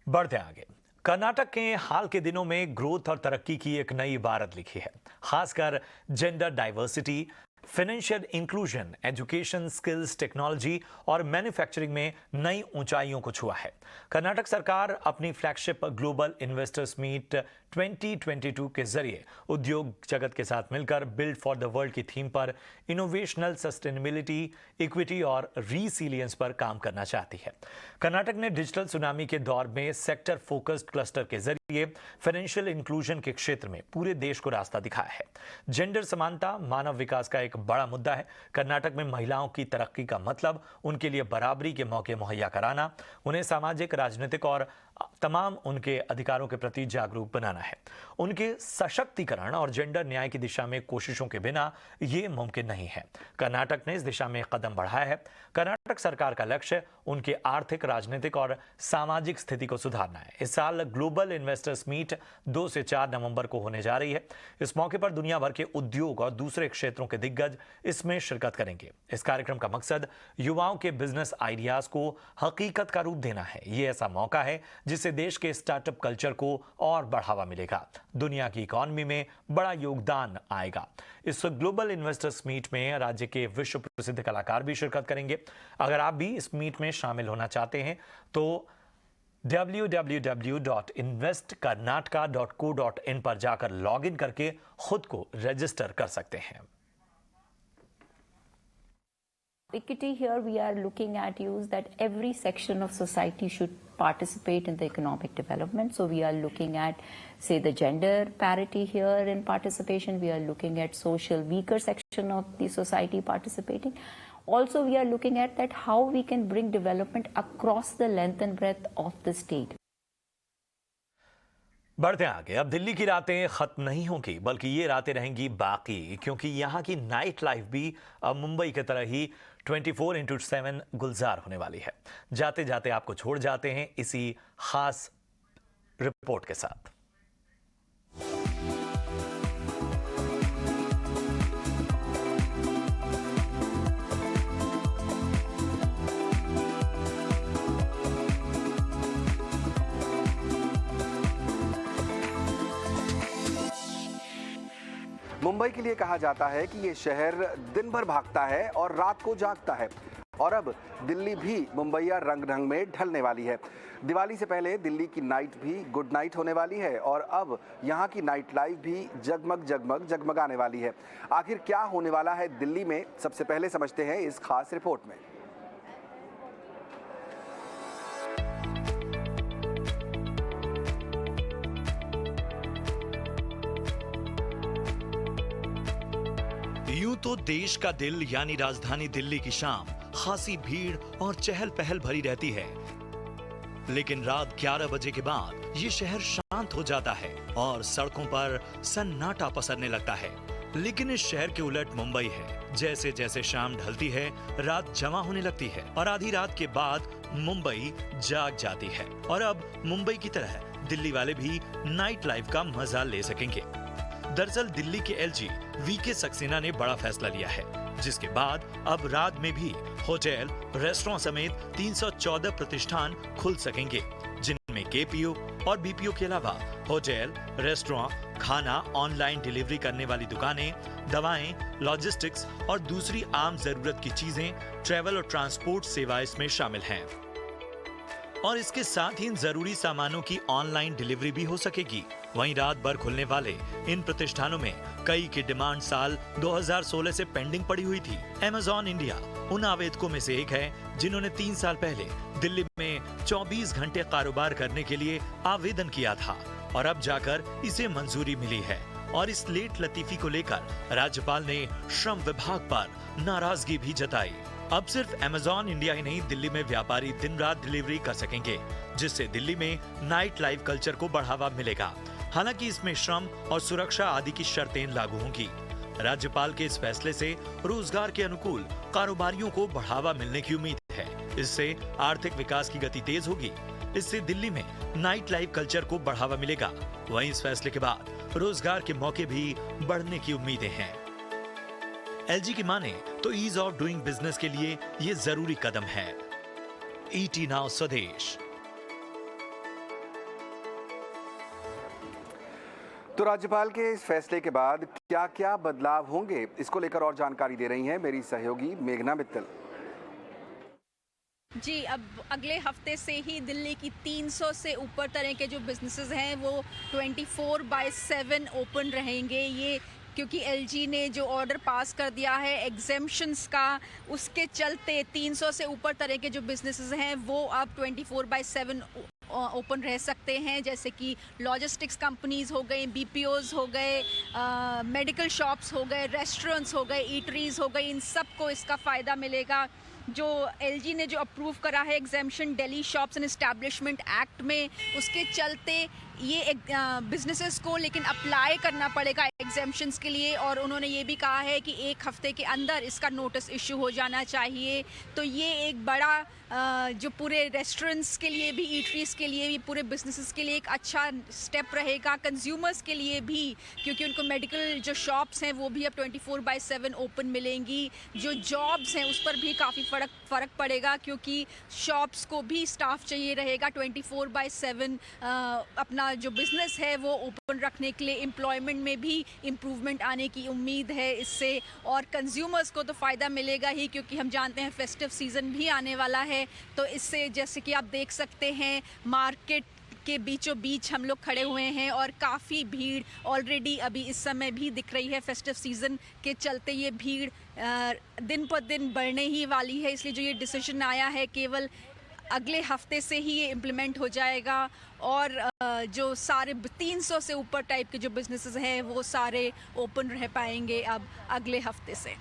बढ़ते आगे। कर्नाटक के हाल के दिनों में ग्रोथ और तरक्की की एक नई इबारत लिखी है, खासकर gender diversity, financial inclusion, education, skills, technology और मैन्युफैक्चरिंग में नई ऊंचाइयों को छुआ है। कर्नाटक सरकार अपनी फ्लैगशिप ग्लोबल इन्वेस्टर्स मीट 2022 के जरिए उद्योग जगत के साथ मिलकर बिल्ड फॉर द वर्ल्ड की थीम पर इनोवेशनल सस्टेनेबिलिटी, इक्विटी और रीसिलियंस पर काम करना चाहती है। कर्नाटक ने डिजिटल सुनामी के दौर में सेक्टर फोकस्ड क्लस्टर के जरिए फाइनेंशियल इंक्लूजन के क्षेत्र में पूरे देश को रास्ता दिखाया है। जेंडर समानता मानव विकास का एक बड़ा मुद्दा है। कर्नाटक में महिलाओं की तरक्की का मतलब उनके लिए बराबरी के मौके मुहैया कराना, उन्हें सामाजिक, राजनीतिक और तमाम उनके अधिकारों के प्रति जागरूक बनाना है। उनके सशक्तिकरण और जेंडर न्याय की दिशा में कोशिशों के बिना ये मुमकिन नहीं है। कर्नाटक ने इस दिशा में कदम बढ़ाया है। कर्नाटक सरकार का लक्ष्य उनके आर्थिक, राजनीतिक और सामाजिक स्थिति को सुधारना है। इस साल ग्लोबल इन्वेस्टर्स मीट 2 से 4 नवंबर को होने जा रही है। इस मौके पर दुनिया भर के उद्योग और दूसरे क्षेत्रों के दिग्गज इसमें शिरकत करेंगे। इस कार्यक्रम का मकसद युवाओं के बिजनेस आइडियाज को हकीकत का रूप देना है। ये ऐसा मौका है जिससे देश के स्टार्टअप कल्चर को और बढ़ावा मिलेगा, दुनिया की इकोनॉमी में बड़ा योगदान आएगा। इस ग्लोबल इन्वेस्टर्स मीट में राज्य के विश्व प्रसिद्ध कलाकार भी शिरकत करेंगे। अगर आप भी इस मीट में शामिल होना चाहते हैं तो www.investkarnataka.co.in पर जाकर लॉगिन करके खुद को रजिस्टर कर सकते हैं। Equity here we are looking at use that every section of society should participate in the economic development. So we are looking at, say, the gender parity here in participation. We are looking at social weaker section of the society participating. Also, we are looking at that how we can bring development across the length and breadth of the state. बढ़ते आगे। अब दिल्ली की रातें खत्म नहीं होंगी, बल्कि ये रातें रहेंगी बाकी, क्योंकि यहाँ की नाइट लाइफ भी अब मुंबई की तरह ही 24/7 गुलजार होने वाली है। जाते जाते आपको छोड़ जाते हैं इसी खास रिपोर्ट के साथ। मुंबई के लिए कहा जाता है कि ये शहर दिन भर भागता है और रात को जागता है, और अब दिल्ली भी मुंबईया रंग ढंग में ढलने वाली है। दिवाली से पहले दिल्ली की नाइट भी गुड नाइट होने वाली है और अब यहाँ की नाइट लाइफ भी जगमग जगमग जगमगाने वाली है। आखिर क्या होने वाला है दिल्ली में, सबसे पहले समझते हैं इस खास रिपोर्ट में। यूं तो देश का दिल यानी राजधानी दिल्ली की शाम खासी भीड़ और चहल पहल भरी रहती है, लेकिन रात 11 बजे के बाद ये शहर शांत हो जाता है और सड़कों पर सन्नाटा पसरने लगता है। लेकिन इस शहर के उलट मुंबई है। जैसे जैसे शाम ढलती है, रात जमा होने लगती है और आधी रात के बाद मुंबई जाग जाती है। और अब मुंबई की तरह दिल्ली वाले भी नाइट लाइफ का मजा ले सकेंगे। दरअसल दिल्ली के एलजी वीके सक्सेना ने बड़ा फैसला लिया है, जिसके बाद अब रात में भी होटल, रेस्टोरेंट समेत 314 प्रतिष्ठान खुल सकेंगे, जिनमें केपीओ और बीपीओ के अलावा होटल, रेस्टोरेंट, खाना, ऑनलाइन डिलीवरी करने वाली दुकानें, दवाएं, लॉजिस्टिक्स और दूसरी आम जरूरत की चीजें, ट्रैवल और ट्रांसपोर्ट सेवा इसमें शामिल हैं। और इसके साथ ही इन जरूरी सामानों की ऑनलाइन डिलीवरी भी हो सकेगी। वहीं रात भर खुलने वाले इन प्रतिष्ठानों में कई की डिमांड साल 2016 से पेंडिंग पड़ी हुई थी। Amazon इंडिया उन आवेदकों में से एक है जिन्होंने 3 साल पहले दिल्ली में 24 घंटे कारोबार करने के लिए आवेदन किया था और अब जाकर इसे मंजूरी मिली है। और इस लेट लतीफी को लेकर राज्यपाल ने श्रम विभाग पर नाराजगी भी जताई। अब सिर्फ Amazon इंडिया ही नहीं, दिल्ली में व्यापारी दिन रात डिलीवरी कर सकेंगे, जिससे दिल्ली में नाइट लाइफ कल्चर को बढ़ावा मिलेगा। हालांकि इसमें श्रम और सुरक्षा आदि की शर्तें लागू होंगी। राज्यपाल के इस फैसले से रोजगार के अनुकूल कारोबारियों को बढ़ावा मिलने की उम्मीद है। इससे आर्थिक विकास की गति तेज होगी। इससे दिल्ली में नाइट लाइफ कल्चर को बढ़ावा मिलेगा। वहीं इस फैसले के बाद रोजगार के मौके भी बढ़ने की उम्मीदें हैं। एलजी की माने तो ईज ऑफ डूइंग बिजनेस के लिए ये जरूरी कदम है। ईटी नाउ स्वदेश। तो राज्यपाल के इस फैसले के बाद क्या क्या बदलाव होंगे, इसको लेकर और जानकारी दे रही हैं मेरी सहयोगी मेघना मित्तल। जी, अब अगले हफ्ते से ही दिल्ली की 300 से ऊपर तरह के जो बिजनेसेस हैं वो 24/7 ओपन रहेंगे। ये क्योंकि एलजी ने जो ऑर्डर पास कर दिया है एग्जेम्पशंस का, उसके चलते 300 से ऊपर तरह के जो बिजनेसेस हैं वो अब 24/7 ओपन रह सकते हैं। जैसे कि लॉजिस्टिक्स कंपनीज हो गए, बीपीओज हो गए, मेडिकल शॉप्स हो गए, रेस्टोरेंट्स हो गए, ईटरीज हो गई, इन सबको इसका फ़ायदा मिलेगा। जो एलजी ने जो अप्रूव करा है exemption Delhi shops and establishment act में, उसके चलते ये बिजनेसेस को लेकिन अप्लाई करना पड़ेगा एग्जेम्पशंस के लिए। और उन्होंने ये भी कहा है कि 1 हफ्ते के अंदर इसका नोटिस इशू हो जाना चाहिए। तो ये एक बड़ा जो पूरे रेस्टोरेंट्स के लिए भी, ईटरीज के लिए भी, पूरे बिजनेसेस के लिए एक अच्छा स्टेप रहेगा। कंज्यूमर्स के लिए भी, क्योंकि उनको मेडिकल जो शॉप्स हैं वो भी अब 24/7 ओपन मिलेंगी। जो जॉब्स हैं उस पर भी काफ़ी फ़र्क पड़ेगा, क्योंकि शॉप्स को भी स्टाफ चाहिए रहेगा 24/7 अपना जो बिज़नेस है वो ओपन रखने के लिए। एम्प्लॉयमेंट में भी इम्प्रूवमेंट आने की उम्मीद है इससे। और कंज्यूमर्स को तो फ़ायदा मिलेगा ही, क्योंकि हम जानते हैं फेस्टिव सीज़न भी आने वाला है। तो इससे जैसे कि आप देख सकते हैं मार्केट के बीचों बीच हम लोग खड़े हुए हैं और काफ़ी भीड़ ऑलरेडी अभी इस समय भी दिख रही है। फेस्टिव सीज़न के चलते ये भीड़ दिन पर दिन बढ़ने ही वाली है। इसलिए जो ये डिसीजन आया है केवल अगले हफ्ते से ही ये इम्प्लीमेंट हो जाएगा और जो सारे 300 से ऊपर टाइप के जो बिजनेसेस हैं वो सारे ओपन रह पाएंगे अब अगले हफ्ते से।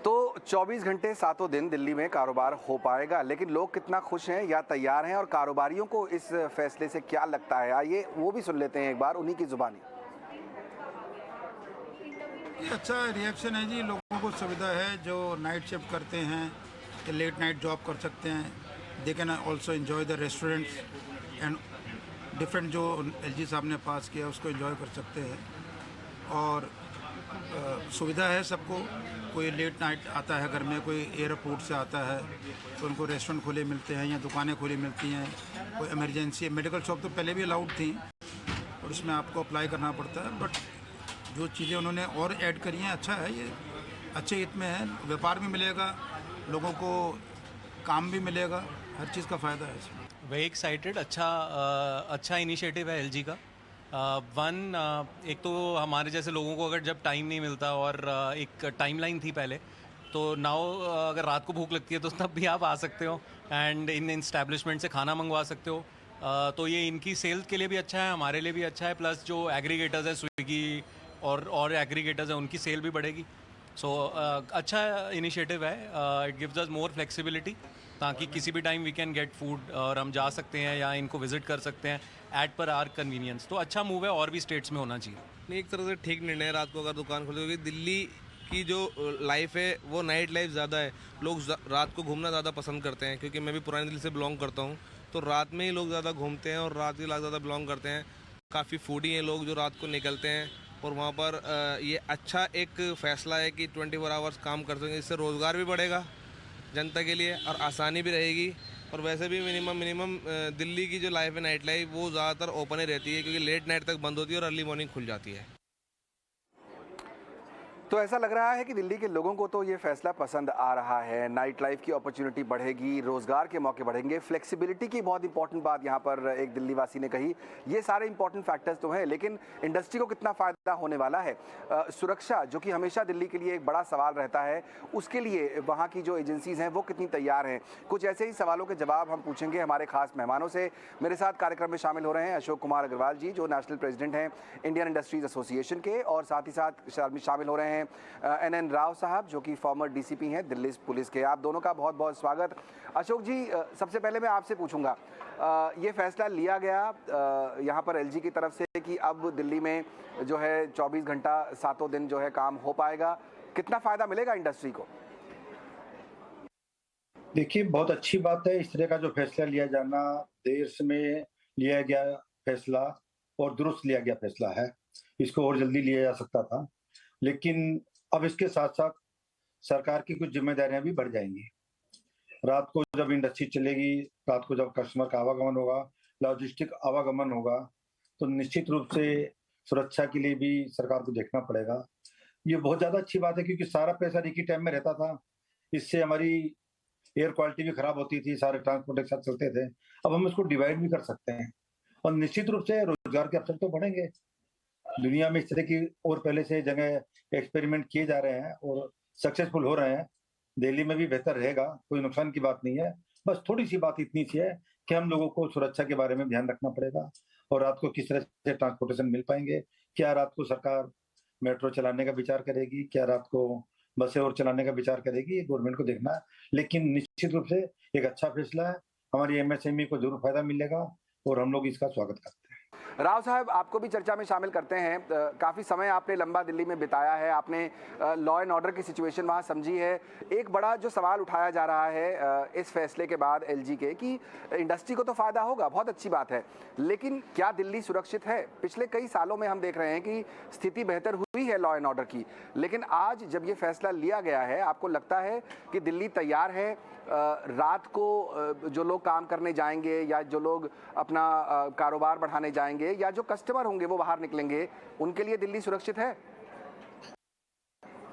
तो 24 घंटे 7 दिन दिल्ली में कारोबार हो पाएगा, लेकिन लोग कितना खुश हैं या तैयार हैं और कारोबारियों को इस फैसले से क्या लगता है, आइए वो भी सुन लेते हैं एक बार उन्हीं की जुबानी। ये अच्छा रिएक्शन है जी, लोगों को सुविधा है जो नाइट शिफ्ट करते हैं कि लेट नाइट जॉब कर सकते हैं। They can also enjoy the restaurants and different जो एलजी साहब ने पास किया उसको एंजॉय कर सकते हैं। और सुविधा है सबको। कोई लेट नाइट आता है घर में, कोई एयरपोर्ट से आता है तो उनको रेस्टोरेंट खुले मिलते हैं या दुकानें खुली मिलती हैं। कोई इमरजेंसी, मेडिकल शॉप तो पहले भी अलाउड थी और उसमें आपको अप्लाई करना पड़ता है, बट जो चीज़ें उन्होंने और ऐड करी हैं अच्छा है। ये अच्छे हित में है, व्यापार भी मिलेगा, लोगों को काम भी मिलेगा, हर चीज़ का फ़ायदा है इसमें। Very excited. अच्छा इनिशिएटिव है एलजी का। एक तो हमारे जैसे लोगों को अगर जब टाइम नहीं मिलता और एक टाइमलाइन थी पहले, तो नाउ अगर रात को भूख लगती है तो तब भी आप आ सकते हो एंड इन एस्टैब्लिशमेंट से खाना मंगवा सकते हो। तो ये इनकी सेल्स के लिए भी अच्छा है, हमारे लिए भी अच्छा है। प्लस जो एग्रीगेटर्स है स्विगी और एग्रीगेटर्स हैं उनकी सेल भी बढ़ेगी। सो अच्छा इनिशिएटिव है। It gives us more flexibility ताकि किसी भी time we can get food और हम जा सकते हैं या इनको विजिट कर सकते हैं एट पर आवर कन्वीनियंस। तो अच्छा मूव है, और भी स्टेट्स में होना चाहिए। नहीं, एक तरह से ठीक निर्णय है रात को अगर दुकान खोले, क्योंकि दिल्ली की जो लाइफ है वो नाइट लाइफ ज़्यादा है। लोग रात को घूमना ज़्यादा पसंद करते हैं, क्योंकि मैं भी पुरानी दिल्ली से बिलोंग करता हूँ, तो रात में ही लोग ज़्यादा घूमते हैं और रात के लोग ज़्यादा बिलोंग करते हैं। काफ़ी फूडी हैं लोग जो रात को निकलते हैं और वहाँ पर ये अच्छा एक फ़ैसला है कि 24 आवर्स काम कर सकेंगे। इससे रोज़गार भी बढ़ेगा जनता के लिए और आसानी भी रहेगी। और वैसे भी मिनिमम दिल्ली की जो लाइफ है नाइट लाइफ वो ज़्यादातर ओपन ही रहती है, क्योंकि लेट नाइट तक बंद होती है और अर्ली मॉर्निंग खुल जाती है। तो ऐसा लग रहा है कि दिल्ली के लोगों को तो ये फैसला पसंद आ रहा है। नाइट लाइफ की अपॉर्चुनिटी बढ़ेगी, रोजगार के मौके बढ़ेंगे, फ्लेक्सिबिलिटी की बहुत इंपॉर्टेंट बात यहाँ पर एक दिल्ली वासी ने कही। ये सारे इंपॉर्टेंट फैक्टर्स तो हैं, लेकिन इंडस्ट्री को कितना फायदा होने वाला है? सुरक्षा जो कि हमेशा दिल्ली के लिए एक बड़ा सवाल रहता है, उसके लिए वहाँ की जो एजेंसीज हैं वो कितनी तैयार हैं? कुछ ऐसे ही सवालों के जवाब हम पूछेंगे हमारे खास मेहमानों से। मेरे साथ कार्यक्रम में शामिल हो रहे हैं अशोक कुमार अग्रवाल जी, जो नेशनल प्रेसिडेंट हैं इंडियन इंडस्ट्रीज एसोसिएशन के, और साथ ही साथ शामिल हो रहे हैं NN राव साहब, जो कि फॉर्मर DCP हैं दिल्ली पुलिस के। आप दोनों का बहुत बहुत स्वागत। अशोक जी, सबसे पहले मैं आपसे पूछूंगा, ये फैसला लिया गया यहाँ पर LG की तरफ से कि अब दिल्ली में जो है 24 घंटा 7 दिन जो है काम हो पाएगा, कितना फायदा मिलेगा इंडस्ट्री को? देखिए, बहुत अच्छी बात है। इस तरह का जो फैसला लिया जाना, देश में लिया गया फैसला और दुरुस्त लिया गया फैसला है। इसको और जल्दी लिया जा सकता था, लेकिन अब इसके साथ साथ सरकार की कुछ जिम्मेदारियां भी बढ़ जाएंगी। रात को जब इंडस्ट्री चलेगी, रात को जब कस्टमर का आवागमन होगा, लॉजिस्टिक आवागमन होगा, तो निश्चित रूप से सुरक्षा के लिए भी सरकार को देखना पड़ेगा। ये बहुत ज्यादा अच्छी बात है, क्योंकि सारा पैसा एक ही टाइम में रहता था। इससे हमारी एयर क्वालिटी भी खराब होती थी, सारे ट्रांसपोर्ट एक साथ चलते थे। अब हम इसको डिवाइड भी कर सकते हैं और निश्चित रूप से रोजगार के अवसर तो बढ़ेंगे। दुनिया में इस तरह की और पहले से जगह एक्सपेरिमेंट किए जा रहे हैं और सक्सेसफुल हो रहे हैं। दिल्ली में भी बेहतर रहेगा, कोई नुकसान की बात नहीं है। बस थोड़ी सी बात इतनी सी है कि हम लोगों को सुरक्षा के बारे में ध्यान रखना पड़ेगा और रात को किस तरह से ट्रांसपोर्टेशन मिल पाएंगे। क्या रात को सरकार मेट्रो चलाने का विचार करेगी, क्या रात को बसें और चलाने का विचार करेगी, ये गवर्नमेंट को देखना है। लेकिन निश्चित रूप से एक अच्छा फैसला है, हमारी MSME को जरूर फायदा मिलेगा और हम लोग इसका स्वागत करते हैं। राव साहब, आपको भी चर्चा में शामिल करते हैं। काफ़ी समय आपने लंबा दिल्ली में बिताया है, आपने लॉ एंड ऑर्डर की सिचुएशन वहाँ समझी है। एक बड़ा जो सवाल उठाया जा रहा है इस फैसले के बाद LG के, कि इंडस्ट्री को तो फ़ायदा होगा, बहुत अच्छी बात है, लेकिन क्या दिल्ली सुरक्षित है? पिछले कई सालों में हम देख रहे हैं कि स्थिति बेहतर हुई है लॉ एंड ऑर्डर की, लेकिन आज जब ये फैसला लिया गया है, आपको लगता है कि दिल्ली तैयार है? रात को जो लोग काम करने जाएंगे या जो लोग अपना कारोबार बढ़ाने जाएंगे या जो कस्टमर होंगे वो बाहर निकलेंगे, उनके लिए दिल्ली सुरक्षित है?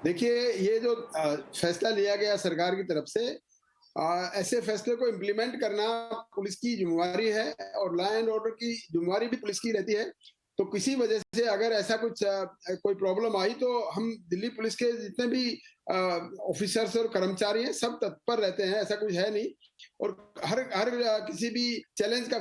देखिए, ये जो फैसला लिया गया सरकार की तरफ से, ऐसे फैसले को इम्प्लीमेंट करना पुलिस की जिम्मेवारी है और लॉ एंड ऑर्डर की जिम्मेवारी भी पुलिस की रहती है। तो किसी वजह से अगर ऐसा कुछ कोई प्रॉब्लम आई तो हम दिल्ली पुलिस के जितने भी ऑफिसर्स और कर्मचारी हैं सब तत्पर रहते हैं, ऐसा कुछ है नहीं। और हर किसी भी चैलेंज का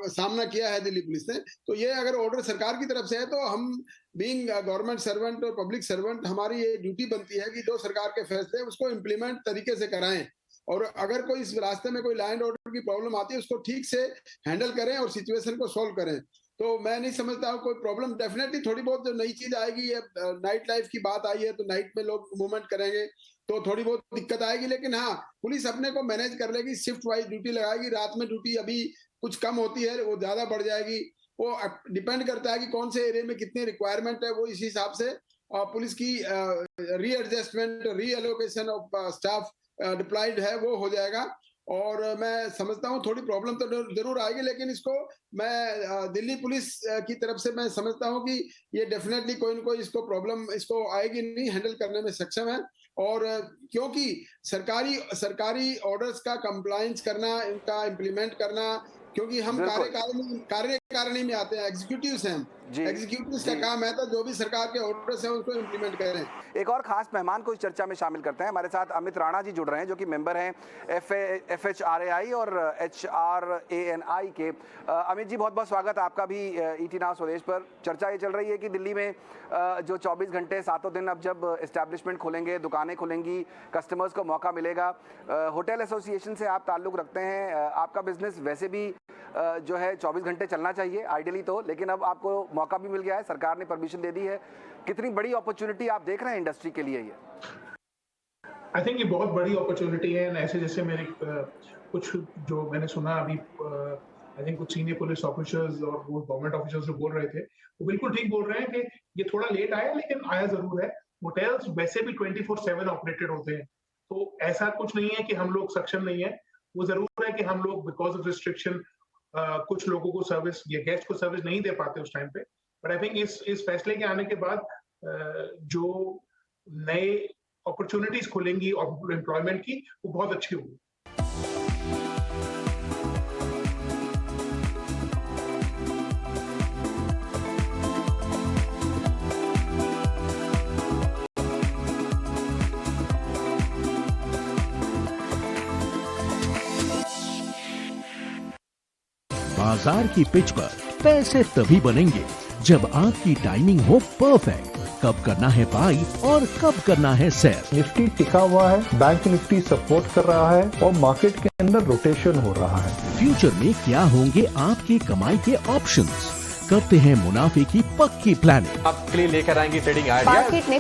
सामना किया है दिल्ली पुलिस ने। तो ये अगर ऑर्डर सरकार की तरफ से है तो हम बीइंग गवर्नमेंट सर्वेंट और पब्लिक सर्वेंट, हमारी ये ड्यूटी बनती है कि जो सरकार के फैसले उसको इम्प्लीमेंट तरीके से कराएं, और अगर कोई इस रास्ते में कोई लॉ एंड ऑर्डर की प्रॉब्लम आती है उसको ठीक से हैंडल करें और सिचुएशन को सॉल्व करें। तो मैं नहीं समझता हूँ कोई प्रॉब्लम। डेफिनेटली थोड़ी बहुत जो नई चीज आएगी, ये नाइट लाइफ की बात आई है तो नाइट में लोग मूवमेंट करेंगे तो थोड़ी बहुत दिक्कत आएगी, लेकिन हाँ, पुलिस अपने को मैनेज कर लेगी, शिफ्ट वाइज ड्यूटी लगाएगी। रात में ड्यूटी अभी कुछ कम होती है, वो ज्यादा बढ़ जाएगी। वो डिपेंड करता है कि कौन से एरिया में कितनी रिक्वायरमेंट है, वो इस हिसाब से पुलिस की readjustment, reallocation of staff deployed है वो हो जाएगा। और मैं समझता हूँ थोड़ी प्रॉब्लम तो जरूर आएगी, लेकिन इसको मैं दिल्ली पुलिस की तरफ से मैं समझता हूँ कि ये डेफिनेटली कोई न कोई इसको प्रॉब्लम इसको आएगी नहीं, हैंडल करने में सक्षम है। और क्योंकि सरकारी ऑर्डर्स का कंप्लायंस करना, इनका इम्प्लीमेंट करना, क्योंकि हम कार्यकारिणी में आते हैं, एग्जीक्यूटिव्स हैं, एग्जीक्यूटिव्स का काम है तो जो भी सरकार के ऑर्डर्स हैं उसको इम्प्लीमेंट करें। एक और खास मेहमान को इस चर्चा में शामिल करते हैं। हमारे साथ अमित राणा जी जुड़ रहे हैं, जो कि मेंबर हैं FHRAI और HRANI के। अमित जी, बहुत बहुत स्वागत आपका भी ET नाउ स्वदेश पर। चर्चा ये चल रही है कि दिल्ली में जो 24 घंटे 7 दिन अब जब एस्टैब्लिशमेंट खुलेंगे, दुकानें खुलेंगी, कस्टमर्स को मौका मिलेगा। होटल एसोसिएशन से आप ताल्लुक रखते हैं, आपका बिजनेस वैसे भी जो है 24 घंटे चलना चाहिए आइडियली तो, लेकिन अब आपको मौका भी मिल गया है, सरकार ने परमिशन दे दी है। कितनी बड़ी अपॉर्चुनिटी आप देख रहे हैं इंडस्ट्री के लिए? ये आई थिंक ये बहुत बड़ी अपॉर्चुनिटी है। ऐसे जैसे मेरे कुछ जो मैंने सुना अभी, आई थिंक कुछ सीनियर पुलिस ऑफिसर्स और वो गवर्नमेंट ऑफिसर्स जो बोल रहे थे, वो बिल्कुल ठीक बोल रहे हैं कि ये थोड़ा लेट आया लेकिन आया जरूर है। होटल्स वैसे भी 24/7 ऑपरेटेड होते हैं, तो ऐसा कुछ नहीं है कि हम लोग सक्षम नहीं है। वो जरूर है कि हम लोग बिकॉज ऑफ रिस्ट्रिक्शन कुछ लोगों को सर्विस या गेस्ट को सर्विस नहीं दे पाते उस टाइम पे। बट आई थिंक इस फैसले के आने के बाद जो नए अपॉर्चुनिटीज खुलेंगी और एम्प्लॉयमेंट की वो बहुत अच्छी होगी। बाजार की पिच पर पैसे तभी बनेंगे जब आपकी टाइमिंग हो परफेक्ट। कब करना है बाई और कब करना है सेल। निफ्टी टिका हुआ है, बैंक निफ्टी सपोर्ट कर रहा है और मार्केट के अंदर रोटेशन हो रहा है। फ्यूचर में क्या होंगे आपकी कमाई के ऑप्शंस? करते हैं मुनाफे की पक्की प्लानिंग। आपके लिए लेकर आएंगे ट्रेडिंग आइडिया। मार्केट ने